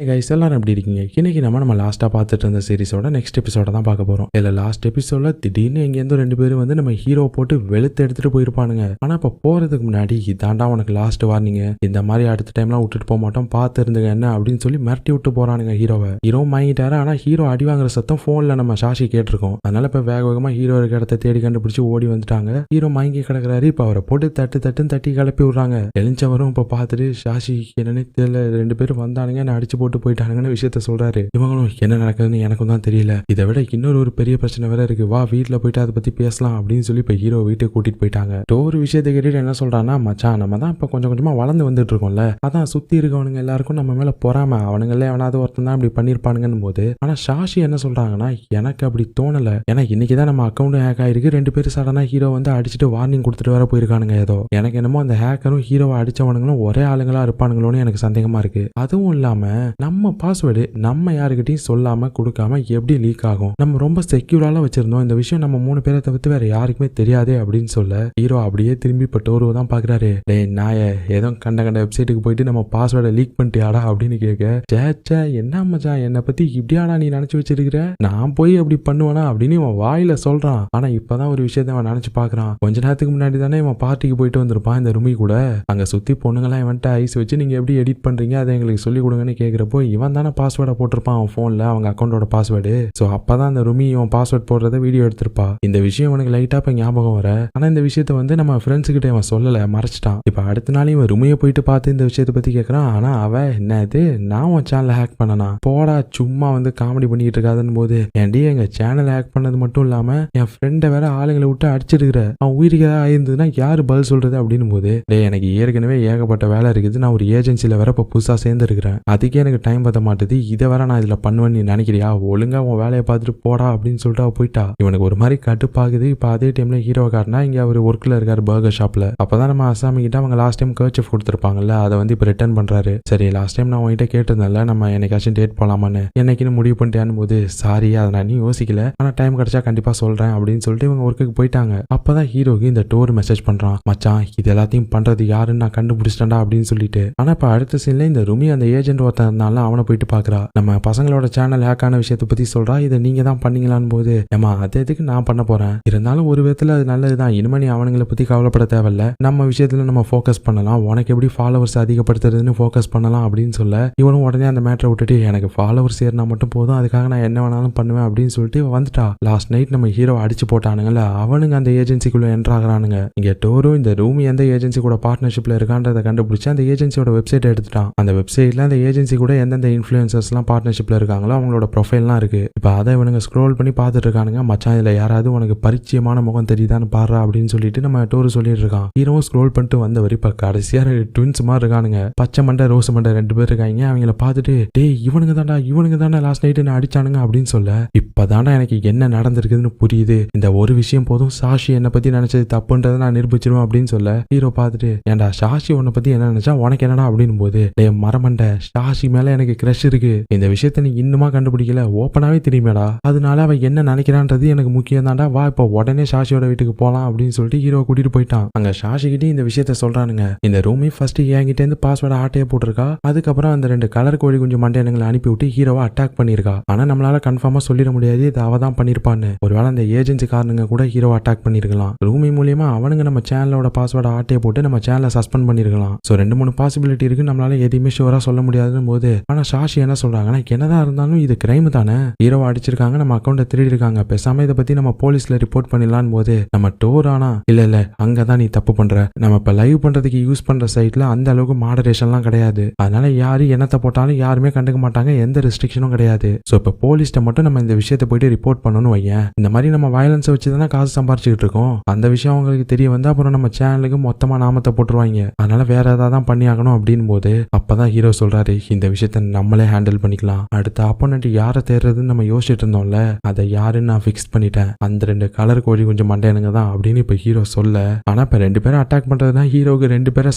Guys எல்லாரும் எப்படி இருக்கீங்க? இன்னைக்கு நம்ம லாஸ்ட்டாக பார்த்துட்டு இருந்த சீரிஸோட நெக்ஸ்ட் எபிசோட தான் பார்க்க போகிறோம். இதில் லாஸ்ட் எபிசோட திடீர்னு எங்கேருந்தோ 2 பேரும் வந்து நம்ம ஹீரோ போட்டு வெளுத்து எடுத்துட்டு போயிருப்பானுங்க. ஆனால் இப்போ போகிறதுக்கு முன்னாடி இதாண்டா உனக்கு லாஸ்ட் வார்னிங்க, இந்த மாதிரி அடுத்த டைம்லாம் விட்டுட்டு போக மாட்டோம், பார்த்து இருந்துங்க என்ன அப்படின்னு சொல்லி மிரட்டி விட்டு போகிறானுங்க ஹீரோவை. ஹீரோ வாங்கிட்டாரு. ஆனால் ஹீரோ அடி வாங்குற சத்தம் ஃபோனில் நம்ம சாஷி கேட்டிருக்கோம். அதனால இப்போ வேக வேகமாக ஹீரோ இருக்க இடத்த தேடி கண்டுபிடிச்சி ஓடி வந்துட்டாங்க. ஹீரோ மயங்கி கிடக்குறாரு. இப்போ அவரை போட்டு தட்டுன்னு தட்டி கிளப்பி விடுறாங்க. எழுந்தவரும் இப்போ பார்த்துட்டு சாஷி என்னன்னு தெரியல, 2 பேரும் வந்தானுங்க நான் அடிச்சு போட்டு போயிட்டானுங்கன்னு விஷயத்த சொல்றாரு. இவங்களும் என்ன நடக்குதுன்னு எனக்கும் தான் தெரியல, இதை விட இன்னொரு பெரிய பிரச்சனை வேற இருக்கு, வா வீட்டுல போயிட்டு அதை பத்தி பேசலாம் அப்படின்னு சொல்லி இப்ப ஹீரோ வீட்டுக்கு கூட்டிட்டு போயிட்டாங்க. ஒரு விஷயத்தை கேட்டுட்டு என்ன சொல்றான்னா, மச்சான் நம்ம தான் இப்ப கொஞ்சம் கொஞ்சமா வளர்ந்து வந்துட்டு இருக்கோம்ல, அதான் சுத்தி இருக்கவனுங்க எல்லாருக்கும் நம்ம மேல பொறாம, அவனுங்களே அவனாவது ஒருத்தன் தான் இப்படி பண்ணிருப்பானுங்கன்னு போது. ஆனா சாஷி என்ன சொல்றாங்கன்னா, எனக்கு அப்படி தோணல, ஏன்னா இன்னைக்குதான் நம்ம அக்கௌண்ட் ஹேக் ஆயிருக்கு, 2 பேரும் சடனா ஹீரோ வந்து அடிச்சுட்டு வார்னிங் கொடுத்துட்டு வர போயிருக்கானுங்க. ஏதோ எனக்கு என்னமோ அந்த ஹேக்கரும் ஹீரோவை அடிச்சவனுங்களும் ஒரே ஆளுங்களா இருப்பானுங்களோன்னு எனக்கு சந்தேகமா இருக்கு. அதுவும் இல்லாம நம்ம பாஸ்வேர்டு நம்ம யாருக்கிட்டையும் சொல்லாம கொடுக்காம எப்படி லீக் ஆகும்? நம்ம ரொம்ப செக்யூரால வச்சிருந்தோம், இந்த விஷயம் நம்ம 3 பேரை தவிர்த்து வேற யாருக்குமே தெரியாதே அப்படின்னு சொல்ல ஹீரோ அப்படியே திரும்பி டோரு தான் பாக்குறாரு. டேய் நாய, ஏதோ கண்ட வெப்சைட்டுக்கு போயிட்டு நம்ம பாஸ்வேர்டை லீக் பண்ணிட்டியாடா அப்படின்னு கேட்க, சேச்சா என்ன மச்சான் என்னை பத்தி இப்படியாடா நீ நினைச்சு வச்சிருக்கிற, நான் போய் அப்படி பண்ணுவேனா அப்படின்னு இவன் வாயில சொல்றான். ஆனா இப்பதான் ஒரு விஷயத்த அவன் நினைச்சு பாக்குறான். கொஞ்ச நேரத்துக்கு முன்னாடி தானே இவன் பார்ட்டிக்கு போயிட்டு வந்திருப்பான் இந்த ரூமி கூட, அங்க சுத்தி பொண்ணுங்களாம் இவன்ட்ட ஐஸ் வச்சு நீங்க எப்படி எடிட் பண்றீங்க அதை எங்களுக்கு சொல்லி கொடுங்கன்னு கேக்குறப்போ இவன் தானே பாஸ்வேர்டை போட்டிருப்பான் அவன் போன்ல, அவங்க அக்கௌண்டோட பாஸ்வேர்டு. சோ அப்பதான் அந்த ரூமி இவன் பாஸ்வேர்ட் போடுறத வீடியோ எடுத்திருப்பா. இந்த விஷயம் அவனுக்கு லைட்டா இப்ப ஞாபகம் வர, ஆனா இந்த விஷயத்த வந்து நம்ம ஃப்ரெண்ட்ஸ் கிட்ட இவன் சொல்லல, மறைச்சிட்டான். இப்ப அடுத்த நாள் இவன் ரூமியை போயிட்டு பார்த்து இந்த விஷயத்தை பத்தி கேட்கறான். ஆனா அவ என்ன இது, நான் உன் சேனலை ஹேக் பண்ணனா, போடா சும்மா வந்து காமெடி பண்ணிட்டு இருக்காதுன்னு போது, ஏன்டி எங்க சேனலை ஹேக் பண்ணது மட்டும் இல்லாம என் ஃப்ரெண்டை வேற ஆளுங்களை விட்டு அடிச்சிருக்கிற, அவன் உயிருக்கு ஏதாவது ஆயிருந்ததுன்னா யாரு பதில் சொல்றது அப்படின்னு போது, டே எனக்கு ஏற்கனவே ஏகப்பட்ட வேலை இருக்குது, நான் ஒரு ஏஜென்சில வேற இப்ப புதுசா சேர்ந்து இருக்கிறேன், அதுக்கே எனக்கு டைம் பத்த மாட்டுது, இதை வேற நான் இதுல பண்ணுவேன்னு நீ நினைக்கிறியா, ஒழுங்கா உன் வேலையை பார்த்துட்டு போடா அப்படின்னு சொல்லிட்டு அவ போயிட்டா. இவனுக்கு ஒரு மாதிரி கட்டுப்பாகுது. இப்ப அதே டைம்ல ஹீரோவை காட்டினா இங்க அவர் ஒர்க்ல இருக்காரு பர்கர் ஷாப்ல. அப்பதான் நம்ம அசாமி கிட்ட அவங்க லாஸ்ட் டைம் கர்ச்சீஃப் கொடுத்துருப்பாங்கல்ல, அதை வந்து இப்ப ரிட்டர்ன் பண்றாரு. சரி லாஸ்ட் டைம் நான் உங்ககிட்ட கேட்டிருந்தேன்ல நம்ம என்னைக்காச்சும் டேட் போலாமான்னு, என்னைக்குன்னு முடிவு பண்ணிட்டேன்னு போது, சாரி அதை நான் நீ யோசிக்கல, ஆனா டைம் கிடைச்சா கண்டிப்பா சொல்றேன் அப்படின்னு சொல்லிட்டு இவங்க ஒர்க்குக்கு போயிட்டாங்க. அப்பதான் ஹீரோக்கு இந்த டோர் மெசேஜ் பண்றான், மச்சான் இது எல்லாத்தையும் பண்றது யாருன்னு நான் கண்டுபிடிச்சிட்டேன்டா அப்படின்னு சொல்லிட்டு. ஆனா இப்ப அடுத்த சீன்ல இந்த ரூமி அந்த ஏஜென்ட் ஒருத்தன் இருந்தாலும் அவனை போயிட்டு பாக்குறா. நம்ம பசங்களோட சேனல் ஹேக் ஆன விஷயத்தை பத்தி சொல்றா, இதை நீங்க தான் பண்ணீங்களான்னு போது, ஏமா அது எதுக்கு நான் பண்ண போறேன், இருந்தாலும் ஒரு விதத்துல அது நல்லதுதான், இனிமே நீ அவனுங்களை பத்தி கவலைப்பட தேவையில்ல, நம்ம விஷயத்துல நம்ம ஃபோக்கஸ் பண்ணலாம், உனக்கு எப்படி ஃபாலோவர்ஸ் அதிகப்படுத்துறதுன்னு ஃபோக்கஸ் பண்ணலாம் அப்படின்னு சொல்ல, இவனும் உடனே அந்த மேட்டரை விட்டுட்டு எனக்கு ஃபாலோவர்ஸ் ஏறினா மட்டும் போதும், அதுக்காக நான் என்ன வேணாலும் பண்ணுவேன் அப்படின்னு சொல்லிட்டு வந்துட்டா. லாஸ்ட் நைட் நம்ம ஹீரோ அடிச்சு போட்டானுங்கல்ல, அவனுங்க அந்த ஏஜென்சிக்குள்ள என்டர் ஆகுறானுங்க. இங்க டோரும் இந்த ரூமி எந்த ஏஜென்சி கூட பார்ட்னர்ஷிப்ல இருக்கான்றதை கண்டுபிடிச்சு அந்த ஏஜென்சியோட வெப்சைட் எடுத்துட்டான். அந்த வெப்சைட்ல அந்த ஏஜென்சி கூட எந்தெந்த இன்ஃப்ளூயன்சர்ஸ்லாம் பார்ட்னர்ஷிப்ல இருக்காங்களோ அவங்களோட ப்ரொஃபைல்லாம் இருக்கு. இப்போ அதை இவனுங்க ஸ்க்ரோல் பண்ணி பார்த்துட்டு இருக்கானுங்க. மச்சான் இதுல யாராவது உனக்கு பரிச்சயமான முகம் தெரியுதான்னு பாடுறா அப்படின்னு சொல்லிட்டு நம்ம டோரு சொல்லிட்டு இருக்கான். ஹீரோவும் ஸ்க்ரோல் பண்ணிட்டு வந்தவர் இப்ப கடைசியா ட்வின்ஸ் மாதிரி இருக்கானுங்க, பச்சை மண்டை ரோஸ் மண்டை 2 பேர் இருக்காங்க. அவங்கள பார்த்துட்டு டேய் இவனுங்க தானே லாஸ்ட் நைட் என்ன அடிச்சானுங்க அப்படின்னு சொல்ல, இப்பதான்டா எனக்கு என்ன நடந்திருக்குதுன்னு புரியுது, இந்த ஒரு விஷயம் போதும், சாஷி என்னை பத்தி நினைச்சது தப்புன்றதை நான் நிரூபிச்சிருவேன் அப்படின்னு சொல்ல, ஹீரோ பார்த்துட்டு ஏன்டா சாஷி உன்னை பத்தி என்ன நினைச்சா உனக்கு என்னடா அப்படின்னு போது, டே மரமண்டை சாஷி மேல எனக்கு கிரஷ் இருக்கு, இந்த விஷயத்த நீ இன்னுமா கண்டுபிடிக்கல, ஓப்பனாவே தெரியுமேடா, அதனால அவ என்ன நினைக்கிறான்றது எனக்கு முக்கியம் தான்டா, வா இப்ப உடனே சாஷியோட வீட்டுக்கு போலாம் அப்படின்னு சொல்லிட்டு ஹீரோ கூட்டிட்டு போயிட்டான். அங்க சாஷி கிட்ட இந்த விஷயத்த சொல்றானுங்க, இந்த ரூமி ஃபர்ஸ்ட் என்கிட்ட இருந்து பாஸ்வேர்டு ஆட்டையே போட்டிருக்கா, அதுக்கப்புறம் அந்த 2 கலர் கோழி குஞ்சு மண்டையனுங்களை அனுப்பி விட்டு ஹீரோவை அட்டாக் பண்ணிருக்கா, ஆனா நம்மளால கன்ஃபார்மா சொல்லிட முடியாது இது அவ தான் பண்ணிருப்பான்னு, ஒருவேளை அந்த ஏஜென்சி காரனுங்க கூட ஹீரோ அட்டாக் பண்ணிருக்கலாம், ரூமி மூலியமா அவனுங்க நம்ம சேனலோட பாஸ்வேர்டு ஆட்டையே போட்டு நம்ம சேனலை சஸ்பெண்ட் பண்ணிருக்கலாம். சோ 2-3 பாசிபிலிட்டி இருக்கு, நம்மளால எதையுமே ஷூரா சொல்ல முடியாதுன்னு போது, ஆனா சாஷி என்ன சொல்றாங்கன்னா, என்னதான் இருந்தாலும் இது கிரைம் தானே, ஹீரோவை அடிச்சிருக்காங்க, நம்ம அக்கௌண்ட்டை திருடி இருக்காங்க, பேசாம இதை பத்தி நம்ம போலீஸ்ல ரிப்போர்ட் பண்ணிடலான்னு போது, நம்ம டோர் ஆனா இல்ல அங்கதான் நீ தப்பு பண்ற, நம்ம இப்ப லைவ் பண்றதுக்கு யூஸ் பண்ற சைட்ல அந்த அளவுக்கு மாடரேஷன்லாம் கிடையாது, அதனால யாரு என்னத்தை போட்டாலும் யாருமே கண்டுக்க மாட்டாங்க, எந்த ரெஸ்ட்ரிக்ஷனும் கிடையாது. சோ இப்ப போலீஸ்ட மட்டும் நம்ம இந்த விஷயத்தை போயிட்டு ரிப்போர்ட் பண்ணணும் வையன், இந்த மாதிரி நம்ம வயலன்ஸை வச்சுதானே காசு சம்பாரிச்சுக்கிட்டு இருக்கோம், அந்த விஷயம் அவங்களுக்கு தெரிய வந்து அப்புறம் நம்ம சேனலுக்கு மொத்தமா நாமத்தை போட்டுருவாங்க, அதனால வேற ஏதாவது தான் பண்ணி ஆகணும் அப்படின்னு போது, அப்பதான் ஹீரோ சொல்றாரு, இந்த விஷயத்த நம்மளே ஹேண்டில் பண்ணிக்கலாம், அடுத்த ஆப்போனன்ட் யாரை தேடுறதுன்னு நம்ம யோசிச்சுட்டு இருந்தோம்ல, அதை யாருன்னு நான் ஃபிக்ஸ் பண்ணிட்டேன், அந்த 2 கலர் கோழி கொஞ்சம் மண்டையனுங்க தான் அப்படின்னு இப்ப ஹீரோ சொல்ல, ஆனா இப்ப 2 பேரும் அட்டாக் பண்றதுனா ஹீரோக்கு 2 பேரை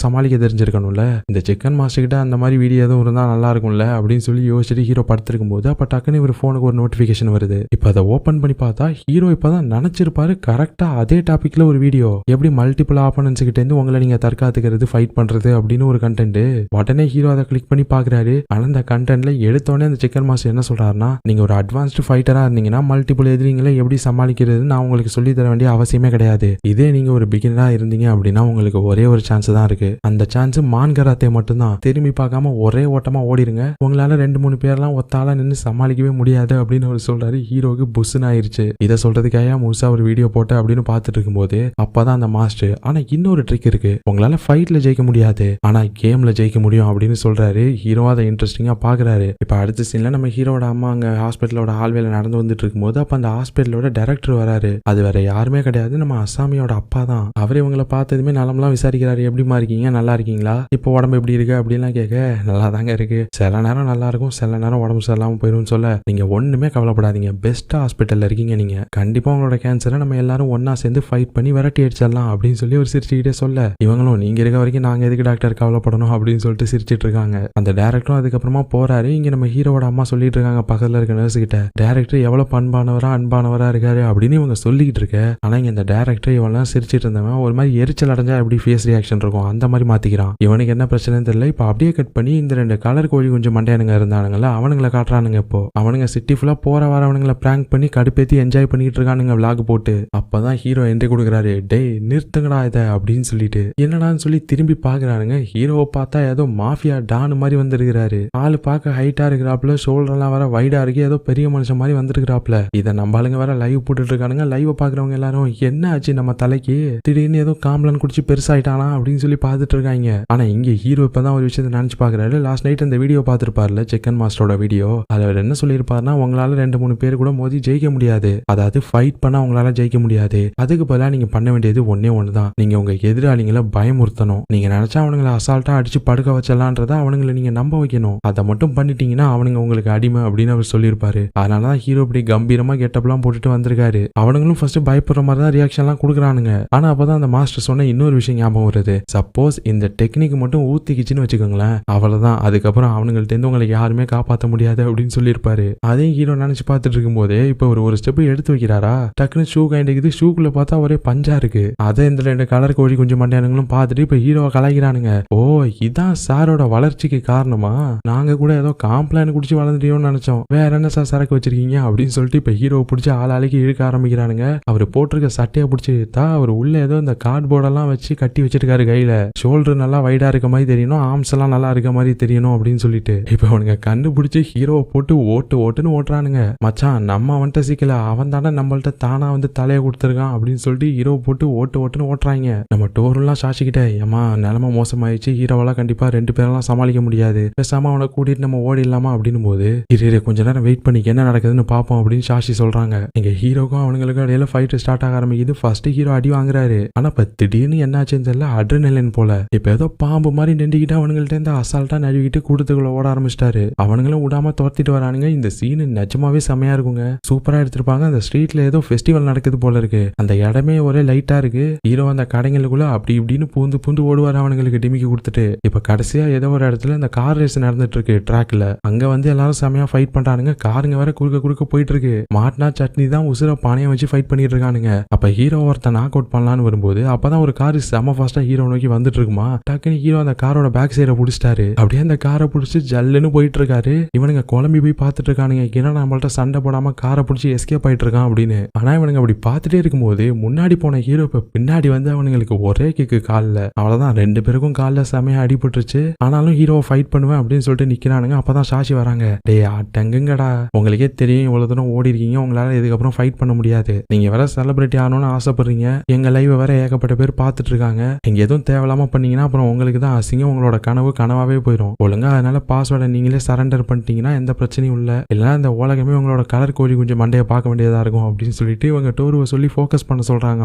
சமாளிக்க தெரிஞ்சிருக்கணும்ல, இந்த சிக்கன் மாஸ்டர் கிட்ட அந்த மாதிரி வீடியோ எதுவும் இருந்தா நல்லா இருக்கும்ல அப்படின்னு சொல்லி யோசிச்சுட்டு ஹீரோ படுத்திருக்கும் போது, அப்ப டக்குன்னு இவர் போனுக்கு ஒரு நோட்டிபிகேஷன் வருது. இப்ப அதை ஓபன் பண்ணி பார்த்தா ஹீரோ இப்பதான் நினைச்சிருப்பாரு கரெக்டா அதே டாபிக்ல ஒரு வீடியோ, எப்படி மல்டிபிள் ஆப்போனன்ட்ஸ் கிட்ட இருந்து உங்களை நீங்க தற்காத்துக்கிறது, ஃபைட் பண்றது அப்படின்னு ஒரு கண்டென்ட். உடனே ஹீரோ அதை கிளிக் பண்ணி பாக்குறாரு. ஆனா இந்த கண்டென்ட்ல எடுத்தோடனே அந்த சிக்கன் மாஸ்டர் என்ன சொல்றாருன்னா, நீங்க ஒரு அட்வான்ஸ்டு ஃபைட்டரா இருந்தீங்கன்னா மல்டிபிள் எதிரிங்களை எப்படி சமாளிக்கிறது நான் உங்களுக்கு சொல்லி தர வேண்டிய அவசியமே கிடையாது. இதே நீங்க ஒரு பிகினரா இருந்தீங்க அப்படின்னா உங்களுக்கு ஒரே ஒரு சான்ஸ் தான் இருக்கு. அந்த சான்ஸ் மான் கராத்தே மட்டும்தான். திரும்பி பார்க்காம ஒரே ஓட்டமா ஓடிடுங்க. உங்களால 2-3 பேர்லாம் ஒத்தாளா நின்று சமாளிக்கவே முடியாது அப்படின்னு அவர் சொல்றாரு. ஹீரோக்கு புஷ்னு ஆயிருச்சு. இதை சொல்றதுக்காக முழுசா ஒரு வீடியோ போட்டு அப்படின்னு பார்த்துட்டு இருக்கும்போது அப்பதான் அந்த மாஸ்டர், ஆனா இன்னொரு ட்ரிக் இருக்கு, உங்களால ஃபைட்ல ஜெயிக்க முடியாது ஆனா கேம்ல ஜெயிக்க முடியும் அப்படின்னு சொல்றாரு. ஹீரோ அதை இன்ட்ரெஸ்டிங்கா பாக்குறாரு. இப்ப அடுத்த சீன்ல நம்ம ஹீரோட அம்மா அங்க ஹாஸ்பிட்டலோட ஹால்வேல நடந்து வந்துட்டு இருக்கும்போது அப்ப அந்த ஹாஸ்பிட்டலோட டைரக்டர் வராரு. அது வேற யாருமே கிடையாது, நம்ம அசாமியோட அப்பா தான். அவர் இவங்களை பார்த்ததுமே நலம்லாம் விசாரிக்கிறாரு. எப்படிமா இருக்கீங்க, நல்லா இருக்கீங்களா, இப்போ உடம்பு எப்படி இருக்கு அப்படின்லாம் கேட்க, நல்லா தாங்க இருக்கு, சில நேரம் நல்லா இருக்கும் சில நேரம் உடம்பு சரியில்லாம போயிரும் சொல்ல, நீங்க ஒண்ணுமே கவலைப்படாதீங்க, பெஸ்ட் ஹாஸ்பிட்டல்ல இருக்கீங்க, நீங்க கண்டிப்பா உங்களோட கேன்சரை நம்ம எல்லாரும் ஒன்னா சேர்ந்து ஃபைட் பண்ணி விரட்டி அடிச்சிடலாம் அப்படின்னு சொல்லி ஒரு சிரிச்சுக்கிட்டே சொல்ல, இவங்களும் நீங்க இருக்க வரைக்கும் நாங்க எதுக்கு டாக்டர் கவலைப்படணும் அப்படின்னு சொல்லிட்டு சிரிச்சிட்டு இருக்காங்க. அந்த டைரக்டரும் அதுக்கப்புறமா போறாரு. இங்க நம்ம ஹீரோட அம்மா சொல்லிட்டு இருக்காங்க பக்கத்துல இருக்க நர்ஸ் கிட்ட, டைரக்டர் எவ்வளவு பண்பானவரா அன்பானவரா இருக்காரு அப்படின்னு இவங்க சொல்லிக்கிட்டு இருக்க. ஆனா இங்க இந்த டைரக்டர் இவெல்லாம் சிரிச்சிட்டு இருந்தவன் ஒரு மாதிரி எரிச்சல் அடைஞ்சா எப்படி ஃபேஸ் ரியாக்ஷன் இருக்கும் அந்த மாதிரி மாத்திக்கிறான். இவனுக்கு என்ன பிரச்சனைன்னு தெரியல. இப்ப அப்படியே கட் பண்ணி இந்த 2 கலர் கோழி கொஞ்சம் மண்டையானுங்க இருந்தானுங்கல்ல, அவனுங்களை காட்டுறானுங்க. இப்போ அவனுங்க சிட்டி ஃபுல்லா போற வரவனுங்களை பிராங்க் பண்ணி கடுப்பேத்தி என்ஜாய் பண்ணிட்டு இருக்கானுங்க விளாக் போட்டு. அப்பதான் ஹீரோ என்ட்ரி கொடுக்குறாரு. டேய் நிறுத்துங்கடா இதை அப்படின்னு சொல்லிட்டு, என்னடான்னு சொல்லி திரும்பி பாக்குறானுங்க. ஹீரோவை பார்த்தா ஏதோ மாஃபியா டான் மாதிரி வந்திருக்கிறாரு. ஆளு பார்க்க ஹைட்டா இருக்கிறாப்ல, ஷோல்டர் எல்லாம் வர வைடா இருக்கு, ஏதோ பெரிய மனுஷன் மாதிரி வந்திருக்கிறாப்ல. இதை நம்ம ஆளுங்க வேற லைவ் போட்டுட்டு இருக்கானுங்க. லைவ் பாக்குறவங்க எல்லாரும் என்ன ஆச்சு நம்ம தலைக்கு, திடீர்னு ஏதோ காம்லன் குடிச்சு பெருசாயிட்டானா அப்படின்னு சொல்லி பார்த்துட்டு இருக்காங்க. ஆனா இங்க ஹீரோ இப்பதான் ஒரு விஷயத்தை நினைச்சு பாக்குறாரு. லாஸ்ட் நைட் அந்த வீடியோ பார்த்திருப்பாருல சிக்கன் மாஸ்டரோட வீடியோ, அவர் என்ன சொல்லியிருப்பாருன்னா, உங்களால 2-3 பேர் கூட மோதி ஜெயிக்க முடியாது, அதாவது ஃபைட் பண்ணா உங்களால ஜெயிக்க முடியாது, அதுக்கு பதிலா நீங்க பண்ண வேண்டியது ஒன்னே ஒண்ணுதான், நீங்க உங்க எதிராளிகளை பயமுறுத்தணும். நீங்க நினைச்சா அவனுங்களை அசால்ட்டா அடிச்சு படுக்க வச்சலான்றத அவனுங்களை நீங்க நம்ப வைக்கணும். அதை மட்டும் பண்ணிட்டீங்கன்னா அவனுங்க உங்களுக்கு அடிமை அப்படின்னு அவர் சொல்லியிருப்பாரு. அதனாலதான் ஹீரோ இப்படி கம்பீரமா கெட்டப்லாம் போட்டுட்டு வந்திருக்காரு. அவனுங்களும் ஃபர்ஸ்ட் பயப்படுற மாதிரி தான் ரியாக்ஷன் எல்லாம் கொடுக்குறானுங்க. ஆனா அப்பதான் அந்த மாஸ்டர் சொன்ன இன்னொரு விஷயம் ஞாபகம் வருது. சப்போஸ் இந்த டெக்னிக் மட்டும் ஊத்திக்கிச்சுன்னு வச்சுக்கோங்களேன், அவ்வளவுதான், அதுக்கப்புறம் அவனுங்கள்ட்ட இருந்து உங்களுக்கு யாருமே காப்பாற்ற முடியாது அப்படின்னு சொல்லியிருப்பாரு. அதே ஹீரோ நினைச்சு பார்த்துட்டு இருக்கும் போதே இப்ப ஒரு ஸ்டெப் எடுத்து வைக்கிறாரா, டக்குன்னு ஷூ கைண்டிக்குது. ஷூக்குள்ள பார்த்தா ஒரே பஞ்சா இருக்கு. அதை இந்த 2 கலர் கோழி கொஞ்சம் மண்டையானுங்களும் பார்த்துட்டு இப்ப ஹீரோவை கலாய்க்கிறானுங்க. ஓ இதான் சாரோட வளர்ச்சிக்கு காரணமா, நாங்க கூட ஏதோ காம்ப்ளான் குடிச்சு வளர்ந்துட்டோம்னு நினைச்சோம், வேற என்ன சார் சரக்கு வச்சிருக்கீங்க அப்படின்னு சொல்லிட்டு இப்ப ஹீரோவை பிடிச்சி ஆளாளுக்கு இழுக்க ஆரம்பிக்கிறானுங்க. அவர் போட்டிருக்க சட்டையை பிடிச்சி இழுத்தா அவர் உள்ள ஏதோ இந்த கார்ட்போர்டெல்லாம் வச்சு கட்டி வச்சிருக்காரு கையில. ஷோல்டர் நல்லா வைடா இருக்க மாதிரி தெரியணும், ஆர்ம்ஸ் எல்லாம் நல்லா இருக்க மாதிரி தெரியணும் அப்படின்னு சொல்லிட்டு இப்ப அவனுங்க கண்டுபிடிச்சு ஹீரோவை போட்டு ஓட்டுன்னு ஓட்டுறானுங்க. மச்சான் நம்ம அவன்கிட்ட சீக்கல, அவன் தானே நம்மள்ட்ட தானா வந்து தலையை கொடுத்துருக்கான் அப்படின்னு சொல்லிட்டு ஹீரோ போட்டு ஓட்டுன்னு ஓட்டுறாங்க. நம்ம டோரெல்லாம் சாட்சிக்கிட்ட, ஏமா நிலைமை மோசமாயிடுச்சு, ஹீரோவெல்லாம் கண்டிப்பா 2 பேரெல்லாம் சமாளிக்க முடியாது, பேசாம அவனை கூட்டிட்டு நம்ம ஓடிடலாமா அப்படின்னு போது, இரு கொஞ்ச நேரம் வெயிட் பண்ணி என்ன நடக்குதுன்னு பாப்போம் அப்படின்னு சாஷி சொல்றாங்க. எங்க ஹீரோக்கும் அவனுங்களுக்கும் இடையில ஃபைட் ஸ்டார்ட் ஆக ஆரம்பிக்குது. ஃபர்ஸ்ட் ஹீரோ அடி வாங்குறாரு. ஆனா இப்ப திடீர்னு என்னாச்சுன்னு தெரியல, அட்ரினலின் போல இப்ப ஏதோ பாம்பு மாதிரி நின்றுக்கிட்டு அவனுங்கள்ட்ட இருந்து அசால்ட்டா நழுவிட்டு கூட்டத்துக்குள்ள ஓட ஆரம்பிச்சிட்டாரு. அவனுங்களும் விடாம துரத்திட்டு வரானுங்க. இந்த சீன் நிஜமாவே செமையா இருக்குங்க, சூப்பரா எடுத்திருப்பாங்க. அந்த ஸ்ட்ரீட்ல ஏதோ ஃபெஸ்டிவல் நடக்குது போல இருக்கு. அந்த இடமே ஒரே லைட்டா இருக்கு. ஹீரோ அந்த கடைங்களுக்குள்ள அப்படி இப்படின்னு பூந்து ஓடுவார் அவனுங்களுக்கு டிமிக்கி கொடுத்துட்டு. இப்ப கடைசியா ஏதோ ஒரு இடத்துல இந்த கார் ரேஸ் நடந்துட்டு இருக்கு ட்ராக்ல. அங்க வந்து எல்லாரும் செமையா ஃபைட் பண்றானுங்க. காருங்க வேற குறுக்க போயிட்டு இருக்கு. மாட்டினா சட்னி தான் உசுர பானையை வச்சு ஃபைட் பண்ணிட்டு இருக்கானுங்க. அப்ப ஹீரோ ஒருத்தன் நாக் அவுட் பண்ணலான்னு வரும்போது அப்பதான் ஒரு கார் செம ஃபாஸ்டா ஹீரோ நோக்கி வந்துட்டு இருக்குமா. டக்குன்னு ஹீரோ அந்த காரோட பேக் சைட புடிச்சிட்டாரு. அப்படியே அந்த காரை புடிச்சு ஜல்லுன்னு போயிட்டு இருக்காரு. இவனுங்க குழம்பி போய் பார்த்துட்டு இருக்கானுங்க, ஏன்னா நம்மள்ட்ட சண்டை போடாம காரை பிடிச்சி எஸ்கேப் ஆயிட்டு இருக்கான் அப்படின்னு. ஆனா இவனுங்க அப்படி பார்த்துட்டே இருக்கும்போது முன்னாடி போன ஹீரோ இப்ப பின்னாடி வந்து அவனுங்களுக்கு ஒரே கிக்கு கால்ல. அவ்வளவுதான், 2 பேருக்கும் கால்ல செமையா அடிபட்டுருச்சு. ஆனாலும் ஹீரோவை ஃபைட் பண்ணுவேன் அப்படின்னு சொல்லிட்டு நிக்கிறானுங்க. அப்பதான் சாஷி வராங்க. டேய் அட்டங்குங்கடா, உங்களுக்கே தெரியும் இவ்வளவு தூரம் ஓடி இருக்கீங்க, உங்களால இதுக்கப்புறம் ஃபைட் பண்ண முடியாது, நீங்க வேற செலிபிரிட்டி ஆகணும்னு ஆசைப்படுறீங்க, எங்க லைவ் வேற ஏகப்பட்ட பேர் பார்த்துட்டு இருக்காங்க, நீங்க எதுவும் தேவையில்லாம பண்ணீங்கன்னா அப்புறம் உங்களுக்கு தான் அசிங்கம், உங்களோட கனவாவே போயிடும் ஒழுங்கா. அதனால பாஸ்வேர்டை நீங்களே சரண்டர் பண்ணிட்டீங்கன்னா எந்த பிரச்சனையும் இல்ல, இல்லைன்னா இந்த உலகமே உங்களோட கலர் கோழி கொஞ்சம் மண்டையை பார்க்க வேண்டியதா இருக்கும் அப்படின்னு சொல்லிட்டு இவங்க டோருவை சொல்லி ஃபோக்கஸ் பண்ண சொல்றாங்க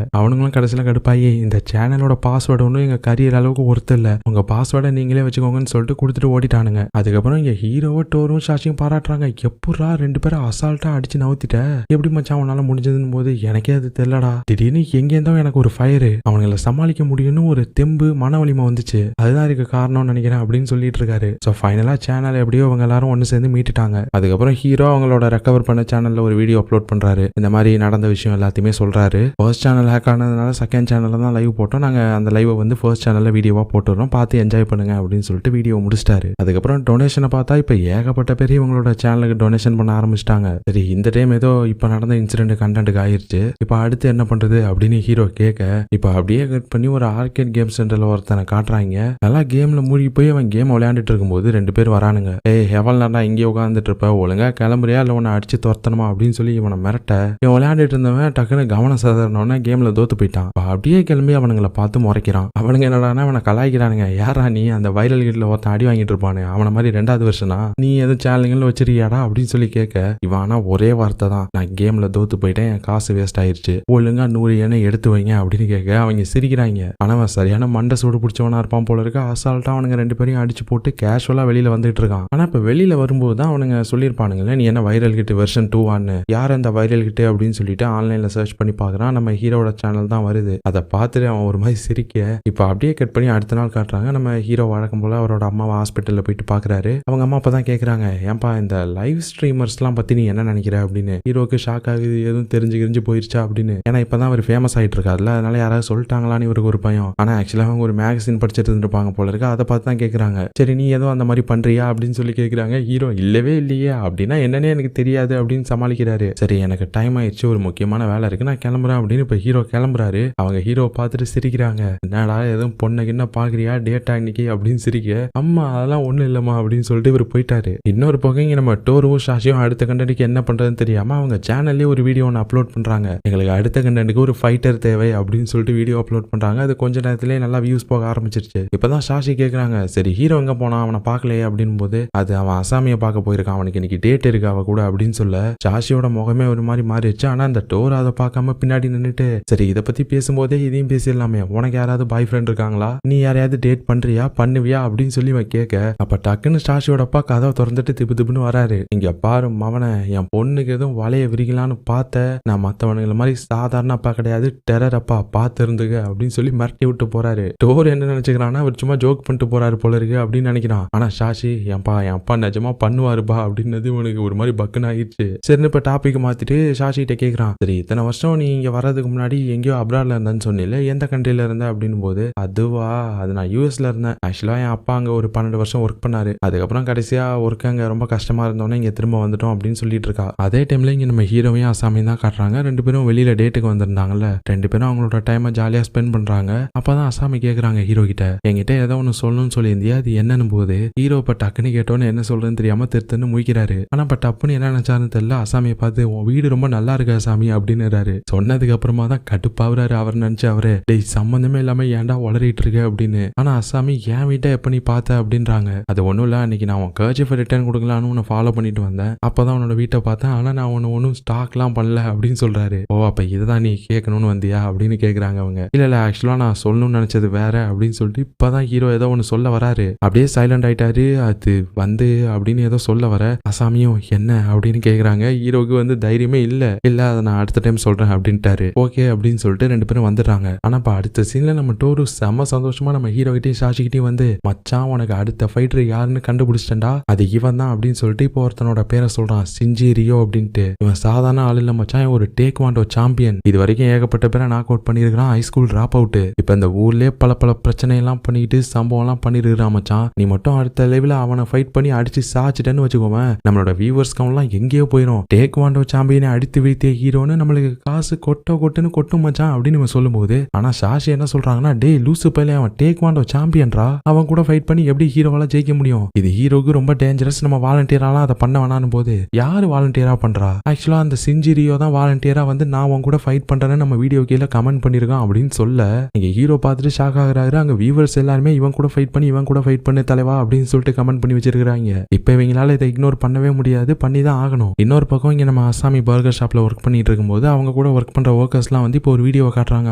அவனுங்களும் கடைசியில கடுப்பாயி, இந்த சேனலோட பாஸ்வேர்டு ஒன்றும் எங்க கரியர் அளவுக்கு ஒருத்தர் இல்ல, உங்க பாஸ்வேர்டை நீங்களே வச்சுக்கோங்கன்னு சொல்லிட்டு கொடுத்துட்டு ஓடிட்டானுங்க. அதுக்கப்புறம் இங்க ஹீரோவோ டோரும் சாட்சியும் பாராட்டுறாங்க. எப்படா 2 பேரும் அசால்ட்டா அடிச்சு நவுத்திட்ட, எப்படி மச்சான் உன்னால முடிஞ்சதுன்னு போது எனக்கே அது தெரியலடா, திடீர்னு எங்கேருந்தோ எனக்கு ஒரு ஃபயரு, அவங்களை சமாளிக்க முடியும்னு ஒரு தெம்பு மன வலிமை வந்துச்சு, அதுதான் இதுக்கு காரணம்னு நினைக்கிறேன் அப்படின்னு சொல்லிட்டு இருக்காரு. ஸோ ஃபைனலா சேனல் எப்படியோ அவங்க எல்லாரும் ஒன்று சேர்ந்து மீட்டுட்டாங்க. அதுக்கப்புறம் ஹீரோ அவங்களோட ரெக்கவர் பண்ண சேனல்ல ஒரு வீடியோ அப்லோட் பண்றாரு. இந்த மாதிரி நடந்த விஷயம் எல்லாத்தையுமே சொல்றாரு. ஃபர்ஸ்ட் சேனல் ஹேக் ஆனதுனால செகண்ட் சேனல்ல தான் லைவ் போட்டோம், நாங்க அந்த லைவை வந்து ஃபர்ஸ்ட் சேனல்ல வீடியோவா போட்டுறோம், பார்த்து என்ஜாய் பண்ணுங்க அப்படின்னு சொல்லிட்டு வீடியோ முடிச்சிட்டாரு. அதுக்கப்புறம் டொனேஷனை பார்த்தா இப்ப ஏகப்பட்ட பேர் இவங்களோட சேனலுக்கு டொனேஷன் பண்ண ஆரம்பிச்சிட்டாங்க. சரி இந்த டைம் ஏதோ இப்ப நடந்த இன்சிடென்ட் கண்டென்ட்டுக்கு ஆயிருச்சு. இப்ப அடுத்து என்ன பண்றது அப்படின்னு ஹீரோ கேட்க இப்ப அப்படியே கட் பண்ணி ஒரு ஆர்கேட் கேம் சென்டர்ல ஒருத்தனை காட்டுறாங்க. நல்லா கேம்ல மூழ்கி போய் அவன் கேம் விளையாண்டுட்டு இருக்கும்போது 2 பேர் வரானுங்க. எவ்வளவு நேரம் இங்கே உட்காந்துட்டு இருப்ப, ஒழுங்கா கிளம்புறியா இல்ல உன்னை அடிச்சு துரத்தணுமா அப்படின்னு சொல்லி இவனை மிரட்ட இவன் விளையாண்டுட்டு இருந்தவன் டக்குன்னு கவனம் சாதாரண கேம்ல தோத்து போயிட்டான். அப்படியே கிளம்பி அவனுங்களை பார்த்து முறைக்கிறான். அவனுங்க என்னடானா அவனை கலாய்க்கிறானுங்க. யாரா நீ அந்த வைரல் கிட்ல ஒருத்தன் அடி வாங்கிட்டு இருப்பானு அவனை மாதிரி 2வது வருஷனா நீ எதுவும் சேனலுங்கன்னு வச்சிருக்கியாடா அப்படின்னு சொல்லி கேட்க இவன் ஆனா ஒரே வார்த்தை தான், நான் கேம்ல தோத்து போயிட்டேன், என் காசு வேஸ்ட் ஆயிருச்சு, ஒழுங்கா 100 எண்ணெய் எடுத்து வைங்க அப்படின்னு கேட்க அவங்க சிரிக்கிறாங்க. ஆனா அவன் சரியான மண்டை சூடு பிடிச்சவனா இருப்பான் போல இருக்கு. அசால்ட்டா அவனுங்க 2 பேரையும் அடிச்சு போட்டு கேஷுவலா வெளியில வந்துட்டு இருக்கான். ஆனா இப்ப வெளியில வரும்போது தான் அவனுங்க சொல்லியிருப்பானுங்களே நீ என்ன வைரல் கிட் வெர்ஷன் 2 யார் அந்த வைரல் கிட் அப்படின்னு சொல்லிட்டு ஆன்லைன்ல சர்ச் பண்ணி பாக்குறான். நம்ம ஹீரோட சேனல் தான் வருது. அதை பார்த்துட்டு அவன் ஒரு மாதிரி சிரிக்க இப்ப அப்படியே கட் பண்ணி அடுத்த நாள் காட்டுறாங்க. நம்ம ஹீரோ வழக்கம் போல அவரோட அம்மாவை ஹாஸ்பிட்டல்ல போயிட்டு பாக்குறாரு. அவங்க அம்மா அப்பதான் கேக்குறாங்க, ஏன்பா இந்த லைவ் ஸ்ட்ரீமர்ஸ் எல்லாம் பத்தி நீ என்ன நினைக்கிற அப்படின்னு. ஹீரோக்கு ஷாக் ஆகுது, எதுவும் தெரிஞ்சு போயிருச்சா அப்படின்னு. ஏன்னா இப்பதான் அவர் ஃபேமஸ் ஆயிட்டு இருக்காருல்ல, அதனால யாராவது சொல்லிட்டாங்களான்னு இவருக்கு ஒரு பயம். ஆனா ஆக்சுவலா அவங்க ஒரு மேகசின் படிச்சுட்டு இருந்திருப்பாங்க போல இருக்கு. அதை பார்த்து தான் கேக்குறாங்க, சரி நீ ஏதோ அந்த மாதிரி பண்றியா அப்படின்னு சொல்லி கேக்குறாங்க. ஹீரோ இல்லவே இல்லையே அப்படின்னா என்னன்னே எனக்கு தெரியாது அப்படின்னு சமாளிக்கிறாரு. சரி எனக்கு டைம் ஆயிடுச்சு, ஒரு முக்கியமான வேலை இருக்கு, நான் கிளம்புறேன் அப்படின்னு இப்ப ஹீரோ கிளம்புறாரு. அவங்க ஹீரோ பார்த்துட்டு சிரிக்கிறாங்க. என்னடா எதுவும் பொண்ணு என்ன பாக்குறியா டேட்டா இன்னைக்கு அப்படின்னு சிரிக்க, அம்மா அதெல்லாம் ஒண்ணும் இல்லம்மா அப்படின்னு சொல்லிட்டு இவர் போயிட்டாரு. இன்னொரு பக்கம் இங்க நம்ம டோரும் ஷாஷியும் அடுத்த கண்டென்ட்டுக்கு என்ன பண்றதுன்னு தெரியாம அவங்க சேனல்லே ஒரு வீடியோ ஒன்று அப்லோட் பண்றாங்க. எங்களுக்கு அடுத்த கண்டென்ட்டுக்கு ஒரு ஃபைட்டர் தேவை அப்படின்னு சொல்லிட்டு வீடியோ அப்லோட் பண்றாங்க. அது கொஞ்ச நேரத்திலே நல்லா வியூஸ் போக ஆரம்பிச்சிருச்சு. இப்பதான் ஷாஷி கேக்குறாங்க, சரி ஹீரோ எங்க போனா, அவனை பார்க்கலையே அப்படின்னு போது அது அவன் அசாமியை பார்க்க போயிருக்கான், அவனுக்கு இன்னைக்கு டேட் இருக்கு அவ கூட அப்படின்னு சொல்ல ஷாஷியோட முகமே ஒரு மாதிரி மாறிடுச்சு. ஆனா அந்த டோர் அதை பார்க்காம பின்னாடி நின்னுட்டு, சரி இதை பத்தி பேசும்போதே இதையும் பேசிடலாமே, உனக்கு யாராவது பாய் ஃப்ரெண்ட் இருக்காங்களா, நீ யாரையாவது டேட் பண்றியா பண்ணுவியா அப்படின்னு சொல்லி அவன் கேட்க அப்ப டக்குன்னு ஷாஷியோட அப்பா கதவை திறந்துட்டு திப்புன்னு வராரு. இங்க பாரு மவனை, என் பொண்ணுக்கு எதுவும் வலைய விரிக்கலான்னு பார்த்த, நான் மத்தவனுங்களை மாதிரி சாதாரண அப்பா கிடையாது, டெரர் அப்பா, பார்த்து இருந்துங்க அப்படின்னு சொல்லி மிரட்டி விட்டு போறாரு. டோர் என்ன நினைச்சுக்கிறான்னா அவர் சும்மா ஜோக் பண்ணிட்டு போறாரு போல இருக்கு அப்படின்னு நினைக்கிறான். ஆனா ஷாஷி என் அப்பா நிஜமா பண்ணுவாருப்பா அப்படின்னது இவனுக்கு ஒரு மாதிரி பக்குன்னு ஆயிடுச்சு. சரின்னு இப்ப டாபிக் மாத்திட்டு ஷாஷி கிட்ட கேக்குறான், சரி இத்தனை வருஷம் நீ இங்க வர்றதுக்கு முன்னாடி எங்கேயோ அப்ராட்ல இருந்தேன்னு சொன்னில, எந்த கண்ட்ரில இருந்த அப்படின்னு போது அதுவா, அது நான் யூஎஸ்ல இருந்தேன். ஆக்சுவலா என் அப்பா அங்க ஒரு 12 வருஷம் ஒர்க் பண்ணாரு. அதுக்கப்புறம் கடைசியா ஒர்க் அங்க ரொம்ப கஷ்டமா இருந்தோன்னே இங்க திரும்ப வந்துட்டோம் அப்படின்னு சொல்லிட்டு இருக்கா. அதே டைம்ல இங்க நம்ம ஹீரோவையும் அசாமியும் தான் காட்டுறாங்க. 2 பேரும் வெளியில டேட்டுக்கு வந்திருந்தாங்கல்ல, 2 பேரும் அவங்களோட டைமை ஜாலியா ஸ்பெண்ட் பண்றாங்க. அப்பதான் அசாமி கேக்குறாங்க ஹீரோ கிட்ட, என்கிட்ட ஏதோ ஒன்னு சொல்லணும்னு சொல்லியிருந்தியா, அது என்னன்னு போது ஹீரோ இப்ப டக்குன்னு கேட்டோன்னு என்ன சொல்றேன்னு தெரியாம திருத்தன்னு முழிக்கிறாரு. ஆனா இப்ப டப்புன்னு என்ன நினைச்சாருன்னு தெரியல. அசாமியை பார்த்து உன் வீடு ரொம்ப நல்லா இருக்கு அசாமி அப்படின்னு சொன்னதுக்கு அப்புறமா தான் கடுப்பாவுறாரு. அவர் நினைச்சு அவரு, டேய் சம்பந்தமே இல்லாம ஏன்டா வளரிட்டு இருக்க அப்படின்னு. ஆனா அசாமி என் வீட்டை எப்ப நீ பார்த்த அப்படின்றாங்க. அது ஒண்ணும் இல்ல, அன்னைக்கு நான் உன் கர்ச்சிஃபை ரிட்டர்ன் கொடுக்கலான்னு உன்னை ஃபாலோ பண்ணிட்டு வந்தேன், அப்பதான் உன்னோட வீட்டை பார்த்தேன், ஆனா நான் ஒன்னும் ஸ்டாக்லாம் பண்ணல அப்படின்னு சொல்றாரு. ஓ அப்ப இதுதான் நீ கேட்கணும்னு வந்தியா அப்படின்னு கேக்குறாங்க அவங்க. இல்ல ஆக்சுவலா நான் சொல்லணும்னு நினைச்சது வேற அப்படின்னு சொல்லிட்டு இப்பதான் ஹீரோ ஏதோ ஒன்னு சொல்ல வராரு. அப்படியே சைலண்ட் ஆயிட்டாரு. அது அப்படின்னு ஏதோ சொல்ல வர அசாமியும் என்ன அப்படின்னு கேக்குறாங்க. ஹீரோக்கு தைரியமே இல்ல அதை நான் அடுத்த டைம் சொல்றேன் அப்படின்ட்டாரு. ஓகே அப்படின்னு சொல்லிட்டு 2 பேரும் வந்துடுறாங்க. ஆனா இப்ப அடுத்த சீன்ல நம்ம டோரு செம சந்தோஷமா நம்ம ஹீரோ கிட்டே ஷாஷிக்கிட்டையும் மச்சான் உனக்கு அடுத்த ஃபைட்டர் யாருன்னு கண்டுபிடிச்சிட்டா, அது இவன் தான் அப்படின்னு சொல்லிட்டு இப்போ ஒருத்தனோட பேரை சொல்றான், சிஞ்சி ரியோ அப்படின்ட்டு. இவன் சாதாரண ஆள் இல்ல மச்சான், ஒரு டேக்வாண்டோ சாம்பியன். இது வரைக்கும் ஏகப்பட்ட பேரை நாக் அவுட் பண்ணிருக்கான், ஹை ஸ்கூல் டிராப் அவுட். இப்ப இந்த ஊர்லயே பல பிரச்சனை எல்லாம் பண்ணிட்டு சம்பவம் எல்லாம் பண்ணிருக்கான் மச்சான். நீ மட்டும் அடுத்த லெவல அவனை ஃபைட் பண்ணி அடிச்சு சாச்சிட்டேன்னு வச்சுக்கோவேன், நம்மளோட வியூவர்ஸ் கவுண்ட்லாம் எங்கேயோ போயிடும். டேக்வாண்டோ சாம்பியனை அடித்து வீழ்த்திய ஹீரோன்னு நம்மளுக்கு காசு கொட்டுன்னு கொட்டும் மச்சான் அப்படின்னு இவன் சொல்லும்போது, ஆனா ஷாஷி என்ன சொல்றாங்கன்னா, டே லூசு பையலே, அவன் டேக்வாண்டோ சாம்பியன்ரா, அவன் கூட ஃபைட் பண்ணி எப்படி ஹீரோவால ஜெயிக்க முடியும், இது ஹீரோக்கு ரொம்ப டேஞ்சரஸ், நம்ம வாலண்டியராலாம் அதை பண்ண வேணான்னு போது, யாரு வாலண்டியரா பண்றா, ஆக்சுவலா அந்த சிஞ்சிரியோ தான் வாலண்டியரா நான் அவன் கூட ஃபைட் பண்றேன்னு நம்ம வீடியோ கீழே கமெண்ட் பண்ணிருக்கான் அப்படின்னு சொல்ல, இங்க ஹீரோ பார்த்துட்டு ஷாக் ஆகுறாரு. அங்க வியூவர்ஸ் எல்லாருமே இவன் கூட ஃபைட் பண்ணு தலைவா அப்படின்னு சொல்லிட்டு கமெண்ட் பண்ணி வச்சிருக்காங்க. இப்ப இவங்களால இதை இக்னோர் பண்ணவே முடியாது, பண்ணி தான் ஆகணும். இன்னொரு பக்கம் இங்க நம்ம அசாமி பர்கர் ஷாப்ல ஒர்க் பண்ணிட்டு இருக்கும்போது அவங்க கூட ஒர்க் பண்ற ஒர்க்கர்ஸ்லாம் இப்போ ஒரு வீடியோ காட்டுறாங்க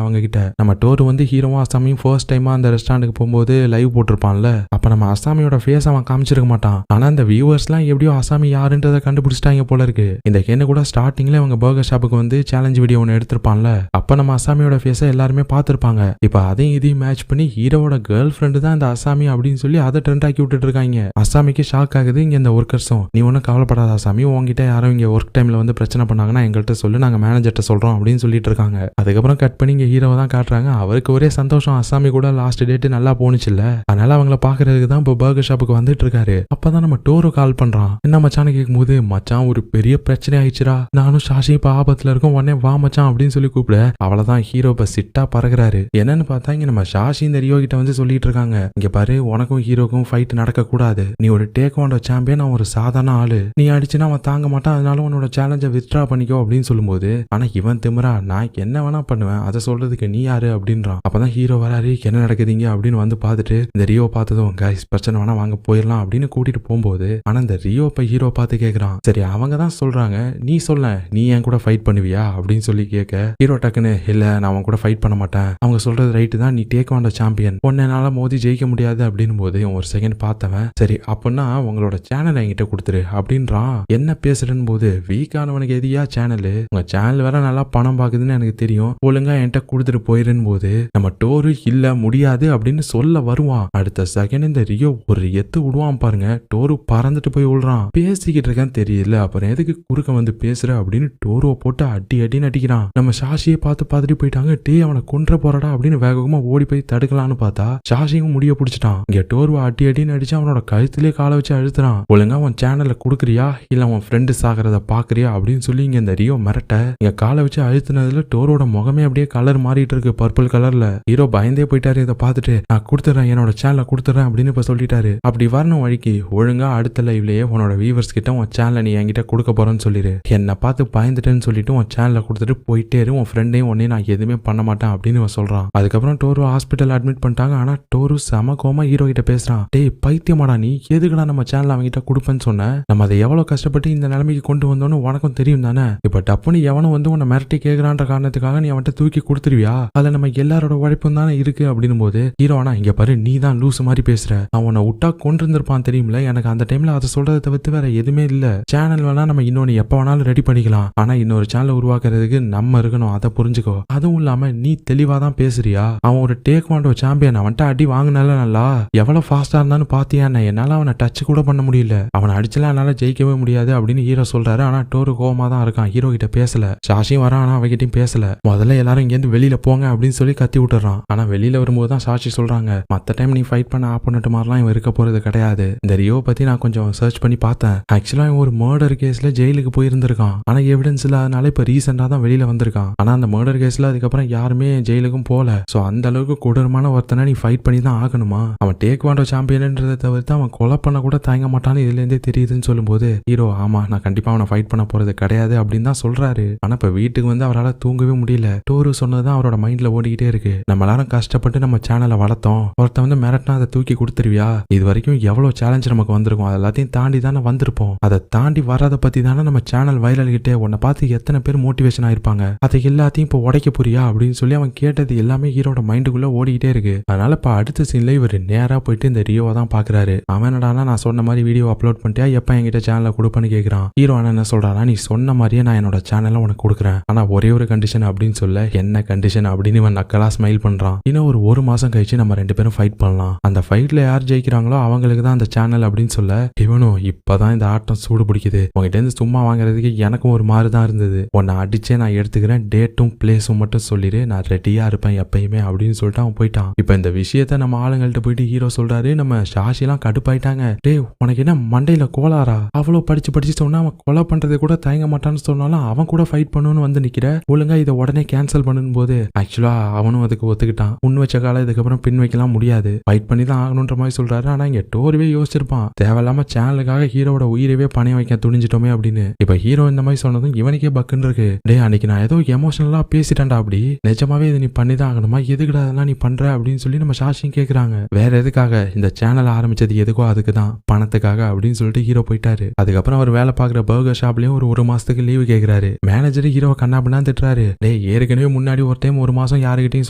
அவங்க கிட்ட. நம்ம டோர் ஹீரோவும் அசாமியும் ஃபர்ஸ்ட் டைமா அந்த ரெஸ்டாரண்ட்டுக்கு போகும்போது லைவ் போட்டிருப்பான்ல, அப்ப நம்ம அசாமியோட ஃபேஸ் அவன் காமிச்சிருக்க மாட்டான். ஆனா அந்த வியூவர்ஸ்லாம் எப்படியோ அசாமி யாருன்றதை கண்டுபிடிச்சிட்டாங்க போல இருக்கு. இந்த கேன கூட ஸ்டார்டிங்ல அவங்க பர்கர் ஷாப்புக்கு சேலஞ்ச் வீடியோ ஒன்று எடுத்திருப்பான்ல, அப்ப நம்ம அசாமியோட ஃபேஸை எல்லாருமே பார்த்திருப்பாங்க. இப்ப அதையும் இதையும் மேட்ச் பண்ணி ஹீரோவோட கேர்ள் ஃப்ரெண்டு தான் இந்த அசாமி அப்படின்னு சொல்லி அதை ட்ரெண்ட் ஆக்கி விட்டுட்டு இருக்காங்க. அசாமிக்கு ஷாக் ஆகுது. இங்க இந்த ஒர்க்கர்ஸும், நீ ஒன்னும் கவலைப்படாத அசாமி, உங்ககிட்ட யாரும் இங்க ஒர்க் டைம்ல பிரச்சனை பண்ணாங்கன்னா எங்கள்கிட்ட சொல்லு, நாங்க மேனேஜர்ட்ட சொல்றோம் அப்படின்னு சொல்லிட்டு இருக்காங்க. அதுக்கப்புறம் கட் பண்ணி இங்க ஹீரோவை தான் காட்டுறாங்க. அவருக்கு ஒரே சந்தோஷம், அசாமி கூட லாஸ்ட் டேட் நல்லா போனுச்சுல்ல, அதனால அவங்கள பாக்குறதுக்கு தான் இப்போ பர்கர் பர்கர் ஷாப்புக்கு வந்துட்டு இருக்காரு. அப்பதான் நம்ம டோரோ கால் பண்றான். என்ன மச்சான்னு கேட்கும்போது, மச்சான் ஒரு பெரிய பிரச்சனை ஆயிடுச்சுடா, நானும் சாஷி இப்ப ஆபத்துல இருக்கோம், உடனே வா மச்சான் அப்படின்னு சொல்லி கூப்பிட அவ்வளவுதான் ஹீரோ இப்ப சிட்டா பறகுறாரு. என்னன்னு பார்த்தா இங்க நம்ம சாஷி இந்த ரியோ கிட்ட வந்து சொல்லிட்டு இருக்காங்க, இங்க பாரு உனக்கும் ஹீரோக்கும் ஃபைட் நடக்க கூடாது, நீ ஒரு டேக்வாண்டோ சாம்பியன், அவன் ஒரு சாதாரண ஆளு, நீ அடிச்சுனா அவன் தாங்க மாட்டான், அதனால உன்னோட சேலஞ்சை வித்ட்ரா பண்ணிக்கோ அப்படின்னு சொல்லும்போது, ஆனா இவன் திமிரா நான் என்ன வேணா பண்ணுவேன், அதை சொல்றதுக்கு நீ யாரு அப்படின்றான். அப்பதான் ஹீரோ வராரு, என்ன நடக்குதுங்க அப்படின்னு வந்து பார்த்துட்டு இந்த ரியோ பார்த்ததும் கைஸ் பிரச்சனை வேணா வாங்க போயிடலாம் அப்படின்னு கூட்டிட்டு போகும்போது, ஆனா இந்த ரியோ இப்ப ஹீரோ பார்த்து கேட்கறான், சரி அவங்க தான் சொல்றாங்க நீ சொல்ல, நீ என் கூட ஃபைட் பண்ணுவியா அப்படின்னு சொல்லி கேட்க ஹீரோ டக்குன்னு இல்ல நான் அவன் கூட ஃபைட் பண்ண மாட்டேன், அவங்க சொல்றது ரைட்டு தான், நீ டேக்வாண்டோ சாம்பியன், உன்னால மோதி ஜெயிக்க முடியாது அப்படின்னும் போது ஒரு செகண்ட் பார்த்தவன் சரி அப்படின்னா உங்களோட சேனல் என்கிட்ட கொடுத்துரு அப்படின்றான். என்ன பேசுறேன்னு போது, வீக்கானவனுக்கு எதியா சேனல், உங்க சேனல் வேற நல்லா பணம் பாக்குதுன்னு எனக்கு தெரியும், ஒழுங்கா என்கிட்ட கொடுத்துட்டு போயிருன்னு போது நம்ம டோரு இல்ல முடியாது அப்படின்னு சொல்ல வருவான். அடுத்த செகண்ட் இந்த ரியோ ஒரு எத்து விடுவான் பாருங்க, டோரு பறந்துட்டு போய் விடுறான். பேசிக்கிட்டு இருக்கான்னு தெரியல, அப்புறம் எதுக்கு குறுக்க வந்து பேசுற அப்படின்னு டோருவை போட்டு அடி அடின்னு அடிக்கிறான். நம்ம சாஷியை பார்த்துட்டு போயிட்டாங்க, டே அவனை கொன்ற போறடா அப்படின்னு வேகமா ஓடி போய் தடுக்கலான்னு பார்த்தா சாஷியும் முடிய பிடிச்சிட்டான். இங்க டோருவை அடி அடின்னு அடிச்சு அவனோட கழுத்திலே காலை வச்சு அழுத்துறான். ஒழுங்கா அவன் சேனல்ல குடுக்குறியா இல்ல அவன் ஃப்ரெண்டு சாகிறத பாக்குறியா அப்படின்னு சொல்லி இங்க இந்த ரியோ மிரட்ட இங்க காலை வச்சு அழுத்தினதுல டோரோட முகமே அப்படியே கலர் மாறிட்டு இருக்கு, பர்பிள் கலர்ல. ஹீரோ பயந்தே போயிட்டாரு, இதை பார்த்துட்டு நான் கொடுத்துறேன் என்னோட சேனலை கொடுத்துறேன் அப்படின்னு இப்ப சொல்லிட்டாரு. அப்படி வரணும் வழிக்கு ஒழுங்கா அடுத்த லைவ்லயே உன்னோட வியூவர்ஸ் கிட்ட உன் சேனலை நீ என்கிட்ட கொடுக்க போறேன்னு சொல்லிரு, என்ன பார்த்து பயந்துட்டேன்னு சொல்லிட்டு உன் சேனலை கொடுத்துட்டு போயிட்டே இரு, உன் ஃப்ரெண்டையும் உடனே நான் எதுவுமே பண்ண மாட்டேன் அப்படின்னு சொல்றான். அதுக்கப்புறம் டோரு ஹாஸ்பிட்டல் அட்மிட் பண்ணிட்டாங்க. ஆனா டோரு செம கோமா ஹீரோ கிட்ட பேசுறான், டேய் பைத்தியமாடா நீ, எதுக்குடா நம்ம சேனல் அவங்க கிட்ட கொடுப்பேன்னு சொன்ன, நம்ம அதை எவ்வளவு கஷ்டப்பட்டு இந்த நிலைமைக்கு கொண்டு வந்தோன்னு உனக்கும் தெரியும் தானே, இப்ப டப்புன்னு எவனும் வந்து உன்னை மிரட்டி கேட்கறான்ற காரணத்துக்காக நீ அவன்கிட்ட தூக்கி கொடுத்துருவியா, அதுல நம்ம எல்லாரோட உழைப்பும் தானே இருக்கு அப்படின்னும் போது ஹீரோ ஆனா இங்க பாரு நீ தான் லூசு மாதிரி பேசுற, அவனை விட்டா கொண்டு இருந்திருப்பான் தெரியுமில, எனக்கு அந்த டைம்ல அதை சொல்றதை தவிர்த்து வேற எதுவுமே இல்ல, சேனல் வேணா நம்ம இன்னொன்னு எப்ப வேணாலும் ரெடி பண்ணிக்கலாம், ஆனா இன்னொரு சேனல் உருவாக்குறதுக்கு நம்ம இருக்கணும், அதை புரிஞ்சுக்கோ, அதுவும் இல்லாம நீ தெளிவா தான் பேசுறியா, அவன் ஒரு டேக்வாண்டோ சாம்பியன், அவன்கிட்ட அடி வாங்கினால நல்லா எவ்வளவு ஃபாஸ்டா இருந்தான்னு பாத்தியா, என்னால அவனை டச் கூட பண்ண முடியல, அவனை அடிச்சலாம் என்னால ஜெயிக்கவே முடியாது அப்படின்னு ஹீரோ சொல்றாரு. ஆனா டோரு கோவமா தான் இருக்கான், ஹீரோ கிட்ட பேசல, சாஷியும் வரான் ஆனா அவகிட்டையும் பேசல, முதல்ல எல்லாரும் இங்க இருந்து வெளியில போங்க அப்படின்னு சொல்லி கத்தி விட்டுறான். ஆனா வெளியில வரும்போது தான் சாஷி சொல்றாங்க, மத்த டைம் நீ ஃபைட் பண்ண ஆப்போனட் மாதிரிலாம் இவன் இருக்க போறது கிடையாது, இந்த ரியோ பத்தி நான் கொஞ்சம் சர்ச் பண்ணி பார்த்தேன், ஆக்சுவலா இவன் ஒரு மர்டர் கேஸ்ல ஜெயிலுக்கு போயிருந்திருக்கான், ஆனா எவிடன்ஸ் இல்லாதனால இப்ப ரீசெண்டா தான் வெளியில வந்திருக்கான், ஆனா அந்த மர்டர் கேஸ்ல அதுக்கப்புறம் யாருமே ஜெயிலுக்கும் போல, சோ அந்த அளவுக்கு கொடூரமான ஒருத்தனை நீ ஃபைட் பண்ணி தான் ஆகணுமா, அவன் டேக்வாண்டோ சாம்பியன்ன்றதை தவிர்த்து அவன் கொலை பண்ண கூட தயங்க மாட்டான்னு இதுல இருந்தே தெரியுதுன்னு சொல்லும்போது ஹீரோ ஆமா நான் கண்டிப்பா அவனை ஃபைட் பண்ண போறது கிடையாது அப்படின்னு தான் சொல்றாரு. ஆனா இப்ப வீட்டுக்கு வந்து அவரால் தூங்கவே முடியல, டோரு சொன்னதுதான் அவரோட மைண்ட்ல ஓடிக்கிட்டே இருக்கு, நம்ம எல்லாரும் கஷ்டப்பட்டு நம்ம சேனலை வளர்த்தோம், ஒருத்த வந்து மிரட்டினா அதை தூக்கி கொடுத்துருவியா, இது வரைக்கும் எவ்வளவு சேலஞ்ச் நமக்கு வந்திருக்கும், அது எல்லாத்தையும் தாண்டி தானே வந்திருப்போம், அதை தாண்டி வர்றதை பத்தி தானே நம்ம சேனல் வைரல் கிட்டே உன்னை பார்த்து எத்தனை பேர் மோட்டிவேஷன் ஆயிருப்பாங்க, அதை எல்லாத்தையும் இப்போ உடைக்க போறியா அப்படின்னு சொல்லி அவன் கேட்டது எல்லாமே ஹீரோட மைண்டுக்குள்ள ஓடிக்கிட்டே இருக்கு. அதனால இப்ப அடுத்த சீன்ல இவர் நேரா போயிட்டு இந்த ரியோவை தான் பாக்குறாரு. அவன் என்னடானா நான் சொன்ன மாதிரி வீடியோ அப்லோட் பண்ணிட்டியா, எப்ப என்கிட்ட சேனலை கொடுப்பேன்னு கேட்கறான். ஹீரோ என்ன சொல்றானா, நீ சொன்ன மாதிரியே நான் என்னோட சேனலை உனக்கு கொடுக்குறேன், ஆனா ஒரே ஒரு கண்டிஷன் அப்படின்னு சொல்ல, என்ன கண்டிஷன் அப்படின்னு இவன் நக்கலா ஸ்மைல் பண்றான். இன்னும் ஒரு மாசம் கழிச்சு நம்ம ரெண்டு பேரும் ஃபைட் பண்ணலாம், அந்த ஃபைட்ல யார் ஜெயிக்கிறாங்களோ அவங்களுக்கு தான் அந்த சேனல் அப்படின்னு சொல்ல, இவனும் இப்பதான் இந்த ஆட்டம் சூடு பிடிக்குது, உங்ககிட்ட இருந்து சும்மா வாங்குறதுக்கு எனக்கும் ஒரு மாதிரி தான் இருந்தது, உன்னை அடிச்சே நான் எடுத்துக்கிறேன், டேட்டும் பிளேஸும் மட்டும் சொல்லிடு, நான் ரெடியா இருப்பேன் எப்பயுமே அப்படின்னு சொல்லிட்டு அவன் போயிட்டான். இப்ப இந்த விஷயத்த நம்ம ஆளுங்கள்ட்ட போயிட்டு ஹீரோ சொல்றாரு, நம்ம சாஷி எல்லாம் கடுப்பாயிட்டாங்க, டே உனக்கு என்ன மண்டையில கோளாரா, அவ்வளவு படிச்சு சொன்னா அவன் கொலை பண்றது கூட தயங்க மாட்டான்னு சொன்னாலும் அவன் கூட ஃபைட் பண்ணணும்னு வந்து நிக்கிற, ஒழுங்கா இதை உடனே கேன்சல் பண்ணும் போது ஆக்சுவலா அவனும் அதுக்கு ஒத்துக்கிட்டான், முன் வச்ச காலம் இதுக்கப்புறம் பின் வைக்கலாம் முடியாது, ஃபைட் பண்ணி தான் ஆகணுன்ற மாதிரி சொல்றாரு. ஆனா இங்க டோருவே யோசிச்சிருப்பான், தேவையில்லாம சேனலுக்காக ஹீரோட உயிரவே பணி வைக்க துணிஞ்சிட்டோமே அப்படின்னு. இப்ப ஹீரோ இந்த மாதிரி சொன்னதும் இவனுக்கே பக்குன்னு இருக்கு, டே அன்னைக்கு நான் ஏதோ எமோஷனலா பேசிட்டேன்டா, அப்படி நிஜமாவே இது நீ பண்ணிதான் ஆகணுமா, எதுக்குடா அதெல்லாம் நீ பண்ற அப்படின்னு சொல்லி நம்ம சாஷியும் கேக்குறாங்க. வேற எதுக்காக, இந்த சேனல் ஆரம்பிச்சது எதுக்கோ அதுக்கு தான், பணத்துக்காக அப்படின்னு சொல்லிட்டு ஹீரோ போயிட்டாரு. அதுக்கப்புறம் அவர் வேலை பார்க்குற பர்கர் ஷாப்லயும் ஒரு மாசத்துக்கு லீவு கேட்கிறாரு. மேனேஜர் ஹீரோ கண்ணாபின்னா திட்டுறாரு, டே ஏற்கனவே முன்னாடி ஒரு டைம் ஒரு மாசம் யாருக்கிட்டையும்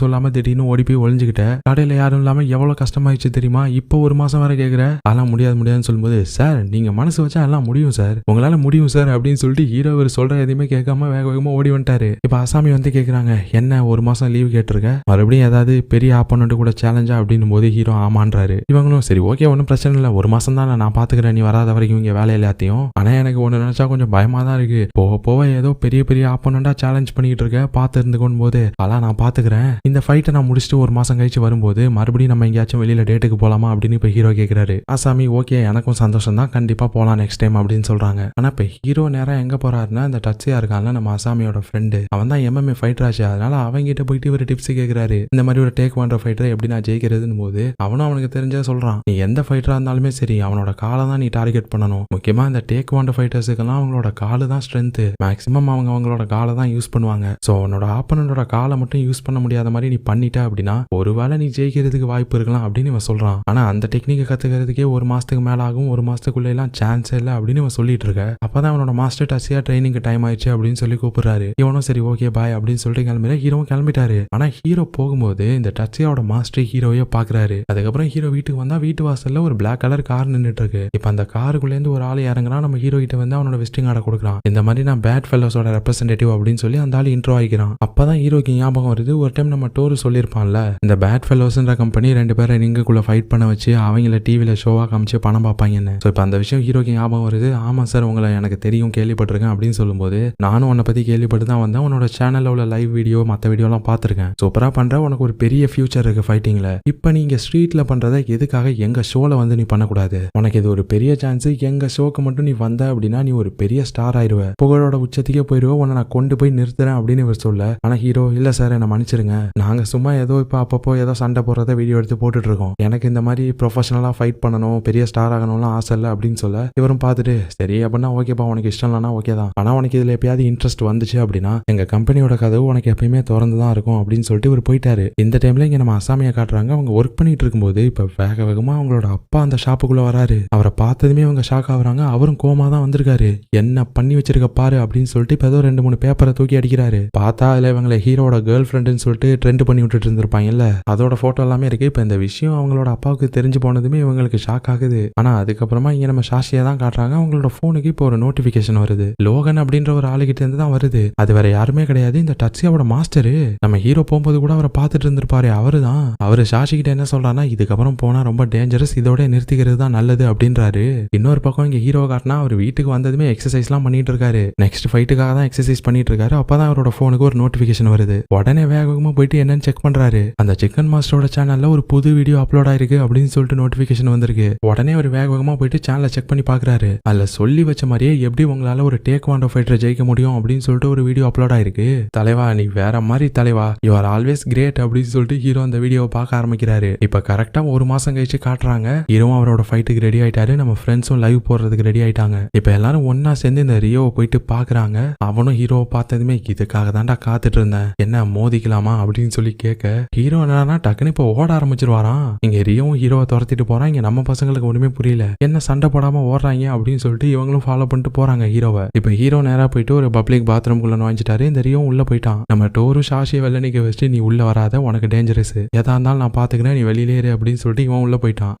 சொல்லாம திடீர்னு ஓடி போய் ஒளிஞ்சுக்கிட்ட, கடையில யாரும் இல்லாம எவ்வளவு கஷ்டமாயிடுச்சு தெரியுமா, இப்போ ஒரு மாசம் வரை கேட்கிற, அதெல்லாம் முடியாதுன்னு சொல்லும்போது, சார் நீங்க மனசு வச்சா எல்லாம் முடியும் சார், உங்களால முடியும் சார் அப்படின்னு சொல்லிட்டு ஹீரோ அவர் சொல்ற எதுவுமே கேட்காம வேக வேகமா ஓடி வந்துட்டாரு. இப்ப அசாமி வந்து கேக்குறாங்க, என்ன ஒரு மாசம் லீவு கேட்டிருக்க, மறுபடியும் ஏதாவது பெரிய ஆப்போனன்ட் கூட சேலஞ்சா அப்படின்னும் போது ஹீரோ ஆமான்றாரு. இவங்களும் சரி ஓகே ஒன்னும் பிரச்சனை இல்லை, ஒரு மாசம் தான் நான் பாத்துக்கிறேன், நீ வராத வரைக்கும் இங்க வேலை எல்லாத்தையும், ஆனா எனக்கு ஒண்ணு நினைச்சா கொஞ்சம் பயமா தான் இருக்கு, போக போக ஏதோ பெரிய பெரிய ஆப்போனண்டா சேலஞ்ச் பண்ணிட்டு இருக்க, பார்த்து இருந்துக்கும் போது அதெல்லாம் நான் பாத்துக்கிறேன், இந்த ஃபைட்டை நான் முடிச்சுட்டு ஒரு மாசம் கழிச்சு வரும்போது மறுபடியும் நம்ம எங்கேயாச்சும் வெளியில டேட்டுக்கு போலாமா அப்படின்னு இப்ப நம்ம ஹீரோ கேக்குறாரு. ஆசாமி ஓகே எனக்கும் சந்தோஷம் தான், கண்டிப்பா போலாம் நெக்ஸ்ட் டைம் அப்படின்னு சொல்றாங்க. ஆனா இப்ப ஹீரோ நேரா எங்க போறாருன்னா இந்த டச்சியா இருக்கான்ல நம்ம அசாமியோட ஃப்ரெண்டு, அவன் தான் MMA ஃபைட்டர் ஆச்சு. அதனால அவங்கிட்ட போயிட்டு ஒரு டிப்ஸ் கேக்குறாரு. இந்த மாதிரி ஒரு டேக் வாண்டர் ஃபைட்டர் எப்படி நான் ஜெயிக்கிறதுன்னு போது அவனும் அவனுக்கு தெரிஞ்சா சொல்றான், நீ எந்த ஃபைட்டரா இருந்தாலுமே சரி அவனோட காலை தான் நீ டார்கெட் பண்ணணும். முக்கியமா இந்த டேக் வாண்டர் ஃபைட்டர்ஸுக்கெல்லாம் அவங்களோட காலு தான் ஸ்ட்ரென்த். மேக்ஸிமம் அவங்க அவங்களோட காலை தான் யூஸ் பண்ணுவாங்க. சோ அவனோட ஆப்பனண்டோட காலை மட்டும் யூஸ் பண்ண முடியாத மாதிரி நீ பண்ணிட்ட அப்படின்னா ஒருவேளை நீ ஜெயிக்கிறதுக்கு வாய்ப்பு இருக்கலாம் அப்படின்னு இவன் சொல்றான். ஆனா அந்த டெக்னிக்கை கத்துக்கிறதுக்கே 1 மாசத்துக்கு மேல ஆகும், 1 மாசத்துக்குள்ள எல்லாம் சான்ஸே இல்லை அப்படின்னு இவன் சொல்லிட்டு இருக்க. அப்பதான் அவனோட மாஸ்டர் டச்சியா ட்ரைனிங்க்கு டைம் ஆயிடுச்சு அப்படின்னு சொல்லி கூப்பிடுறாரு. இவனும் சரி ஓகே பாய் அப்படின்னு சொல்லிட்டு கிளம்பிட ஹீரோவும் கிளம்பிட்டாரு. ஆனா ஹீரோ போகும்போது இந்த டச்சியாவோட மாஸ்டர் ஹீரோவே பாக்குறாரு. அதுக்கப்புறம் ஹீரோ வீட்டுக்கு வந்தா வீட்டு வாசல்ல ஒரு பிளாக் கலர் கார் நின்றுட்டு இருக்கு. இப்ப அந்த காருக்குள்ள இருந்து ஒரு ஆள் இறங்குறான். நம்ம ஹீரோ கிட்ட வந்து அவனோட விசிட்டிங் கார்டை கொடுக்குறான். இந்த மாதிரி நான் பேட் ஃபெல்லோஸோட ரெப்ரசன்டேட்டிவ் அப்படின்னு சொல்லி அந்த ஆள் இன்ட்ரோ ஆகிக்கிறான். அப்பதான் ஹீரோக்கு ஞாபகம் வருது, ஒரு டைம் நம்ம டோரு சொல்லியிருப்பான்ல இந்த பேட் ஃபெல்லோஸ்ன்ற கம்பெனி 2 பேரை ரிங்குக்குள்ள ஃபைட் பண்ண வச்சு அவங்கள டிவில ஷோவா காமிச்சு பணம் பார்ப்பாங்கன்னு. ஸோ இப்போ அந்த விஷயம் ஹீரோக்கு ஞாபகம் வருது. ஆமா சார் உங்களை எனக்கு தெரியும், கேள்விப்பட்டிருக்கேன் அப்படின்னு சொல்லும்போது நானும் உன்னை பத்தி கேள்விப்பட்டு தான் வந்தேன். உன்னோட சேனல்ல உள்ள லைவ் வீடியோ மற்ற வீடியோலாம் பார்த்துருக்கேன். சூப்பரா பண்ற, உனக்கு ஒரு பெரிய ஃபியூச்சர் இருக்கு ஃபைட்டிங்ல. இப்போ நீங்க ஸ்ட்ரீட்ல பண்றதை எதுக்காக எங்க ஷோல வந்து நீ பண்ணக்கூடாது? உனக்கு இது ஒரு பெரிய சான்ஸ். எங்க ஷோக்கு மட்டும் நீ வந்த அப்படின்னா நீ ஒரு பெரிய ஸ்டார் ஆயிடுவ, புகழோட உச்சத்துக்கே போயிடுவ, உன்னை நான் கொண்டு போய் நிறுத்துறேன் அப்படின்னு இவர் சொல்ல. ஆனா ஹீரோ இல்ல சார் என்ன மன்னிச்சிருங்க, நாங்க சும்மா ஏதோ இப்போ அப்பப்போ ஏதோ சண்டை போடுறத வீடியோ எடுத்து போட்டுட்டு இருக்கோம், எனக்கு இந்த மாதிரி ப்ரொஃபஷனலா ஃபைட் பண்ணணும் பெரிய ஸ்டார் ஆகணும்லாம் ஆசை இல்லை அப்படின்னு சொல்ல இவரும் பார்த்துட்டு சரி அப்படின்னா ஓகேப்பா உனக்கு இஷ்டம் இல்லைனா ஓகே தான், ஆனா உனக்கு இதுல எப்பயாவது இன்ட்ரெஸ்ட் வந்துச்சு அப்படின்னா எங்க கம்பெனியோட கதவு உனக்கு எப்பயுமே திறந்து தான் இருக்கும் அப்படின்னு சொல்லிட்டு இவர் போயிட்டாரு. இந்த டைம்ல இங்க நம்ம அசாமியை காட்டுறாங்க. அவங்க ஒர்க் பண்ணிட்டு இருக்கும்போது இப்ப வேக வேகமா அவங்களோட அப்பா அந்த ஷாப்புக்குள்ள வராரு. அவரை பார்த்ததுமே அவங்க ஷாக் ஆகுறாங்க. அவரும் கோமா தான் வந்திருக்காரு. என்ன பண்ணி வச்சிருக்க பாரு அப்படின்னு சொல்லிட்டு இப்ப ஏதோ 2-3 பேப்பரை தூக்கி அடிக்கிறாரு. பார்த்தா அதுல இவங்களை ஹீரோட கேர்ள் ஃப்ரெண்டுன்னு சொல்லிட்டு ட்ரெண்ட் பண்ணி விட்டுட்டு இருந்திருப்பாங்கல்ல, அதோட போட்டோ எல்லாமே இருக்கு. இப்ப இந்த விஷயம் அவங்களோட அப்பாவுக்கு தெரிஞ்சு போனதுமே இவங்களுக்கு ஷாக் ஆகுது. ஆனா அதுக்கப்புறமா இங்க நம்ம சாஷியை தான் காட்டுறாங்க. அவங்களோட போனுக்கு இப்போ ஒரு நோட்டிபிகேஷன் வருது. லோகன் அப்படின்ற ஒரு ஆளுகிட்ட இருந்து தான் வருது. அது வேற யாருமே கிடையாது, இந்த டச்சியாவோட மாஸ்டரு. நம்ம ஹீரோ போகும்போது கூட அவரை பார்த்துட்டு இருந்திருப்பாரு, அவரு தான். அவரு சாஷி கிட்ட என்ன சொல்றாருன்னா இதுக்கப்புறம் போனா ரொம்ப டேஞ்சரஸ், இதோட நிறுத்திக்கிறது தான் நல்லது அப்படின்றாரு. இன்னொரு பக்கம் இங்க ஹீரோ காட்டினா அவர் வீட்டுக்கு வந்ததுமே எக்ஸசைஸ் எல்லாம் பண்ணிட்டு இருக்காரு. நெக்ஸ்ட் ஃபைட்டுக்காக தான் எக்ஸசைஸ் பண்ணிட்டு இருக்காரு. அப்பதான் அவரோட போனுக்கு ஒரு நோட்டிபிகேஷன் வருது. உடனே வேகமா போயிட்டு என்னன்னு செக் பண்றாரு. அந்த சிக்கன் மாஸ்டரோட சேனல்ல ஒரு புது வீடியோ அப்லோட் ஆயிருக்கு அப்படின்னு சொல்லிட்டு நோட்டிபிகேஷன் வந்திருக்கு. உடனே அவர் வேகமா போயிட்டு சேனலை செக் பண்ணி பாக்குறாரு. அதுல சொல்லி வச்ச மாதிரியே எப்படி உங்களால ஒரு டேக் வாண்டர் ஃபைட்டரை ஜெயிக்க முடியும் அப்படின்னு சொல்லிட்டு ஒரு வீடியோ அப்லோட் ஆயிருக்கு. தலைவா நீ வேற மாதிரி தலைவா, யூ ஆர் ஆல்வேஸ் கிரேட் அப்படின்னு சொல்லிட்டு ஹீரோ அந்த வீடியோவை பார்க்க ஆரம்பிக்கிறாரு. இப்ப கரெக்டா 1 மாசம் கழிச்சு காட்டுறாங்க. ஹீரோவும் அவரோட ஃபைட்டுக்கு ரெடி ஆயிட்டாரு. நம்ம ஃப்ரெண்ட்ஸும் லைவ் போடுறதுக்கு ரெடி ஆயிட்டாங்க. இப்ப எல்லாரும் ஒன்னா சேர்ந்து இந்த ரியோவை போயிட்டு பாக்குறாங்க. அவனும் ஹீரோவை பார்த்ததுமே இதுக்காக தான்டா காத்துட்டு இருந்தேன், என்ன மோதிக்கலாமா அப்படின்னு சொல்லி கேட்க ஹீரோ என்னன்னா டக்குன்னு இப்ப ஓட ஆரம்பிச்சிருவாராம். இங்க ரியோவும் ஹீரோவை துரத்திட்டு போறான். இங்க நம்ம பசங்களுக்கு ஒண்ணுமே புரியல, என்ன சண்டை போடாம ஓடுறாங்க அப்படின்னு சொல்லிட்டு இவங்களும் ஃபாலோ பண்ணிட்டு போறாங்க ஹீரோவை. இப்ப ஹீரோ நேரா போயிட்டு ஒரு பப்ளிக் பாத்ரூம்குள்ள நுழைஞ்சிட்டாரு. இந்த ரியோவும் உள்ள போயிட்டான். நம்ம டோரும் சாஷியை வெளில நிக்க வச்சுட்டு நீ உள்ள வராத, உனக்கு டேஞ்சரஸ், எதா இருந்தாலும் நான் பாத்துக்கிறேன், நீ வெளியிலே இரு அப்படின்னு சொல்லிட்டு இவன் உள்ள போயிட்டான்.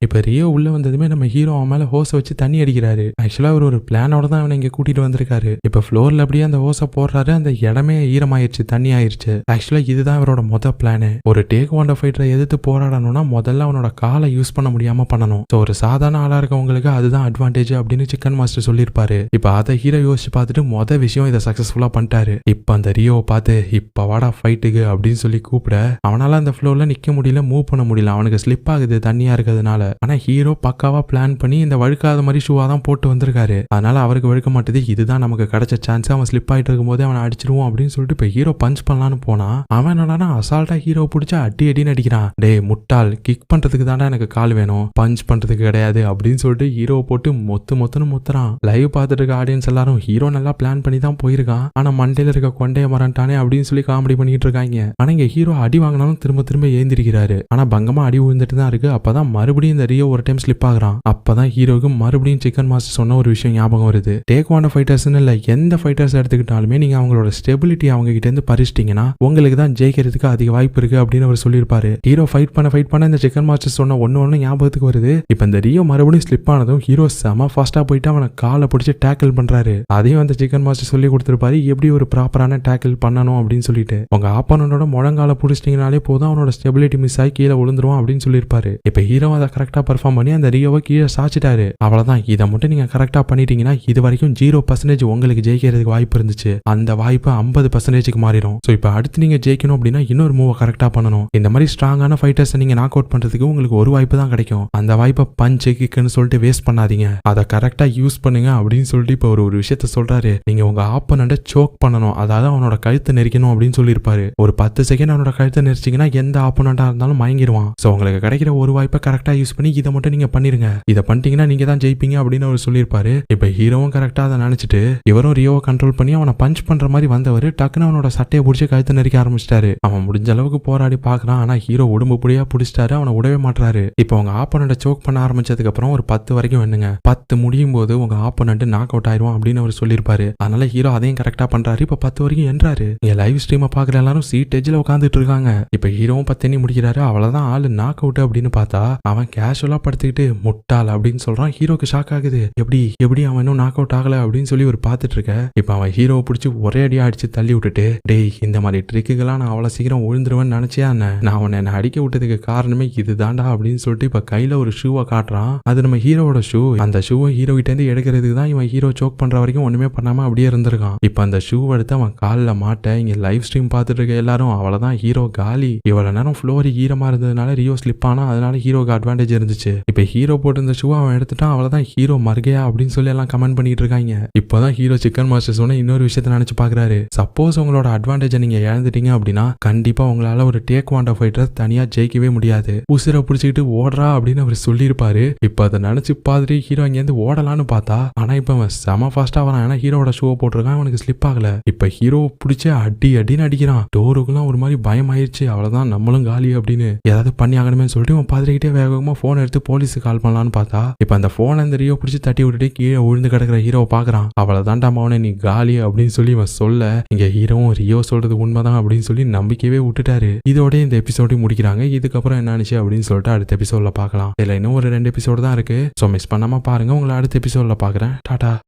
இப்ப ரியோ உள்ள வந்ததுமே நம்ம ஹீரோ அவன் மேல ஹோஸ் வச்சு தண்ணி அடிக்கிறாரு. ஆக்சுவலா அவர் ஒரு பிளானோட தான் அவனை இங்க கூட்டிட்டு வந்திருக்காரு. இப்ப ஃப்ளோர்ல அப்படியே அந்த ஹோஸை போடுறாரு. அந்த இடமே ஈரமாயிருச்சு, தண்ணி ஆயிருச்சு. ஆக்சுவலா இதுதான் அவரோட மொதல் பிளானு. ஒரு டேக் வாண்டர் ஃபைட்டரை எதிர்த்து போராடணும்னா முதல்ல அவனோட காலை யூஸ் பண்ண முடியாம பண்ணணும். ஒரு சாதாரண ஆளா இருக்கவங்களுக்கு அதுதான் அட்வான்டேஜ் அப்படின்னு சிக்கன் மாஸ்டர் சொல்லியிருப்பாரு. இப்ப அதை ஹீரோ யோசிச்சு பார்த்துட்டு மொதல் விஷயம் இதை சக்சஸ்ஃபுல்லா பண்ணிட்டாரு. இப்ப அந்த ரியோவை பார்த்து இப்ப வாடா ஃபைட்டுக்கு அப்படின்னு சொல்லி கூப்பிட அவனால அந்த ஃப்ளோர்ல நிக்க முடியல, மூவ் பண்ண முடியல, அவனுக்கு ஸ்லிப் ஆகுது தண்ணியா இருக்கிறதுனால. ஆனா ஹீரோ பக்காவா பிளான் பண்ணி இந்த வழுக்காத மாதிரி ஷூவா தான் போட்டு வந்திருக்காரு. அதனால அவருக்கு வழுக்க மாட்டேது. இதுதான் நமக்கு கிடைச்ச சான்ஸ். அவன் ஸ்லிப் ஆயிட்டு இருக்கும் போது அவனை அடிச்சிருவோம் அப்படின்னு சொல்லிட்டு இப்ப ஹீரோ பஞ்ச் பண்ணலான்னு போனா அவன் என்னடா அசால்ட்டா ஹீரோ பிடிச்சா அடி அடின்னு அடிக்கிறான். டே முட்டாள், கிக் பண்றதுக்கு தாண்டா எனக்கு கால் வேணும், பஞ்ச் பண்றதுக்கு கிடையாது அப்படின்னு சொல்லிட்டு ஹீரோவை போட்டு மொத்துன்னு முத்துறான். லைவ் பார்த்துட்டு இருக்க ஆடியன்ஸ் எல்லாரும் ஹீரோ நல்லா பிளான் பண்ணி தான் போயிருக்கான், ஆனா மண்டையில இருக்க கொண்டைய மரண்டானே அப்படின்னு சொல்லி காமெடி பண்ணிட்டு இருக்காங்க. ஆனா இங்க ஹீரோ அடி வாங்கினாலும் திரும்ப ஏந்திரிக்கிறாரு. ஆனா பங்கமா அடி விழுந்துட்டு தான் இருக்கு. அப்பதான் மறுபடியும் இந்த ரியோ ஒரு டைம் ஸ்லிப் ஆகுறான். அப்பதான் ஹீரோக்கு மறுபடியும் சிக்கன் மாஸ்டர் சொன்ன ஒரு விஷயம் ஞாபகம் வருது. டேக் வாண்டர் ஃபைட்டர்ஸ்னு இல்ல, எந்த ஃபைட்டர்ஸ் எடுத்துக்கிட்டாலுமே நீங்க அவங்களோட ஸ்டெபிலிட்டி அவங்க கிட்ட இருந்து பறிச்சிட்டீங்கன்னா உங்களுக்கு தான் ஜெயிக்கிறதுக்கு அதிக வாய்ப்பு இருக்கு அப்படின்னு அவர் சொல்லியிருப்பாரு. ஹீரோ ஃபைட் பண்ண இந்த சிக்கன் மாஸ்டர் சொன்ன ஒன்னு ஞாபகத்துக்கு வருது. இப்ப இந்த ரியோ மறுபடியும் ஸ்லிப் ஆனதும் ஹீரோ செம ஃபாஸ்டா போயிட்டு அவனை காலை பிடிச்சி டேக்கிள் பண்றாரு. அதையும் அந்த சிக்கன் மாஸ்டர் சொல்லி கொடுத்திருப்பாரு எப்படி ஒரு ப்ராப்பரான டேக்கிள் பண்ணணும் அப்படின்னு சொல்லிட்டு. உங்க ஆப்பனோட முழங்கால பிடிச்சிட்டீங்கனாலே போதும் அவனோட ஸ்டெபிலிட்டி மிஸ் ஆகி கீழே விழுந்துருவான் அப்படின்னு சொல்லியிருப்பாரு. இப்ப ஹீரோ அதை கரெக்டா பெர்ஃபார்ம் பண்ணி அந்த ரியோவை கீழே சாச்சிட்டாரு. அவ்வளவுதான், இதை மட்டும் நீங்க கரெக்டா பண்ணிட்டீங்கன்னா இது வரைக்கும் 0% உங்களுக்கு ஜெயிக்கிறதுக்கு வாய்ப்பு இருந்துச்சு, அந்த வாய்ப்பு 50%க்கு மாறிடும். சோ இப்ப அடுத்து நீங்க ஜெயிக்கணும் அப்படின்னா இன்னொரு மூவ் கரெக்டா பண்ணணும். இந்த மாதிரி ஸ்ட்ராங்கான ஃபைட்டர்ஸ் நீங்க நாக் அவுட் பண்றதுக்கு உங்களுக்கு ஒரு வாய்ப்பு தான் கிடைக்கும். கிடைக்கும். அந்த வாய்ப்பை பஞ்சு கிக்குன்னு சொல்லிட்டு வேஸ்ட் பண்ணாதீங்க, அதை கரெக்டா யூஸ் பண்ணுங்க அப்படின்னு சொல்லிட்டு இப்ப ஒரு விஷயத்த சொல்றாரு. நீங்க உங்க ஆப்போனண்ட சோக் பண்ணணும், அதாவது அவனோட கழுத்தை நெரிக்கணும் அப்படின்னு சொல்லியிருப்பாரு. ஒரு 10 செகண்ட் அவனோட கழுத்தை நெரிச்சிங்கன்னா எந்த ஆப்போனண்டா இருந்தாலும் மயங்கிடுவான். சோ உங்களுக்கு கிடைக்கிற ஒரு வாய்ப்பை கரெக்டா யூஸ் பண்ணி இதை மட்டும் நீங்க பண்ணிருங்க, இதை பண்ணிட்டீங்கன்னா நீங்க தான் ஜெயிப்பீங்க அப்படின்னு அவர் சொல்லியிருப்பாரு. இப்ப ஹீரோவும் கரெக்டா அதை நினைச்சிட்டு இவரும் ரியோவை கண்ட்ரோல் பண்ணி அவனை பஞ்ச் பண்ற மாதிரி வந்தவர் டக்குன்னு அவனோட சட்டையை பிடிச்சி கழுத்தை நெரிக்க ஆரம்பிச்சிட்டாரு. அவன் முடிஞ்ச அளவுக்கு போராடி பாக்குறான், ஆனா ஹீரோ உடம்பு புடியா பிடிச்சிட்டாரு, அவனை உடவே மாட்டாரு. இப்போ உங்க ஆப்போனண்ட சோக் பண்ண ஆரம்பிச்சதுக்கு அப்புறம் ஒரு 10 வரைக்கும் வேணுங்க, 10 முடியும் போது உங்க ஆப்போனண்ட் நாக் அவுட் ஆயிரும் அப்படின்னு அவர் சொல்லியிருப்பாரு. அதனால ஹீரோ அதையும் கரெக்டா பண்றாரு. இப்ப 10 வரைக்கும் என்றாரு. இங்க லைவ் ஸ்ட்ரீமை பாக்குற எல்லாரும் சீட் எஜ்ல உட்காந்துட்டு இருக்காங்க. இப்ப ஹீரோவும் 10 எண்ணி முடிக்கிறாரு. அவ்வளவுதான் ஆளு நாக் அவுட் அப்படின்னு பார்த்தா அவன் கேஷுவலா படுத்துக்கிட்டு முட்டாள் அப்படின்னு சொல்றான். ஹீரோக்கு ஷாக் ஆகுது. எப்படி அவன் இன்னும் நாக் அவுட் ஆகல அப்படின்னு சொல்லி ஒரு பார்த்துட்டு இருக்க. இப்ப அவன் ஹீரோவை பிடிச்சி ஒரே அடியா அடிச்சு தள்ளி விட்டுட்டு, டேய் இந்த மாதிரி ட்ரிக்குகளாம் நான் அவ்வளவு சீக்கிரம் விழுந்துருவேன்னு நினைச்சியா நான் அவனை என்ன அடிக்க விட்டதுக்கு காரணமே இது தாண்டா அப்படின்னு சொல்லிட்டு இப்ப கையில ஒரு ஷூவை காட்டுறான். அது நம்ம ஹீரோவோட ஷூ. அந்த ஷூவை ஹீரோ கிட்ட இருந்து எடுக்கிறதுக்கு தான் இவன் ஹீரோ சோக் பண்ற வரைக்கும் ஒண்ணுமே பண்ணாம அப்படியே இருந்திருக்கான். இப்ப அந்த ஷூ எடுத்து அவன் காலில் மாட்ட இங்க லைவ் ஸ்ட்ரீம் பார்த்துட்டு இருக்க எல்லாரும் அவ்வளவுதான் ஹீரோ காலி. இவ்வளவு நேரம் ஃப்ளோர் ஈரமா இருந்ததுனால ரியோ ஸ்லிப் ஆனா, அதனால ஹீரோக்கு அட்வான்டேஜ் இருந்துச்சு. இப்ப ஹீரோ போட்டு இந்த ஷூ அவன் எடுத்துட்டான். அவ்வளவுதான் ஹீரோ மறுகையா அப்படின்னு சொல்லி எல்லாம் கமெண்ட் பண்ணிட்டு இருக்காங்க. இப்பதான் ஹீரோ சிக்கன் மாஸ்டர் சொன்ன இன்னொரு விஷயத்த நினைச்சு பாக்குறாரு. சப்போஸ் உங்களோட அட்வான்டேஜை நீங்க இழந்துட்டீங்க அப்படின்னா கண்டிப்பா உங்களால ஒரு டேக் வாண்டா ஃபைட்டர் தனியா ஜெயிக்கவே முடியாது, உசிரை பிடிச்சிக்கிட்டு ஓடுறா அப்படின்னு அவர் சொல்லியிருப்பாரு. இப்ப அதை நினைச்சு பார்த்துட்டு ஹீரோ இங்க இருந்து ஓடலான்னு பார்த்தா, ஆனா இப்ப அவன் செம ஃபாஸ்டா வரான். ஏன்னா ஹீரோட ஷூ போட்டிருக்கான், அவனுக்கு ஸ்லிப் ஆகல. இப்ப ஹீரோ பிடிச்சி அடின்னு அடிக்கிறான். டோருக்குலாம் ஒரு மாதிரி பயம் ஆயிடுச்சு. அவ்வளவுதான் நம்மளும் காலி அப்படின்னு ஏதாவது பண்ணி ஆகணுமே சொல்லிட்டு அவன் பாத்துக்கிட்டே வேகமா போன் எடுத்து போலீஸுக்கு கால் பண்ணலான்னு பார்த்தா, இப்ப அந்த போன் அந்த ரியோ பிடிச்சி தட்டி விட்டுட்டு கீழே விழுந்து கிடக்கிற ஹீரோவை பாக்குறான். அவ்வளவுதான்டா அவனை நீ காலி அப்படின்னு சொல்லி இவன் சொல்ல, இங்க ஹீரோவும் ரியோ சொல்றது உண்மைதான் அப்படின்னு சொல்லி நம்பிக்கையே விட்டுட்டாரு. இதோட இந்த எபிசோடையும் முடிக்கிறாங்க. இதுக்கப்புறம் என்ன ஆனிச்சு அப்படின்னு சொல்லிட்டு அடுத்த எபிசோட்ல பார்க்கலாம். இதுல இன்னும் ஒரு 2 எபிசோடு தான் இருக்கு. சோ மிஸ் பண்ணாம பாருங்க. உங்களை அடுத்த எபிசோட்ல பாக்குறேன். டாடா.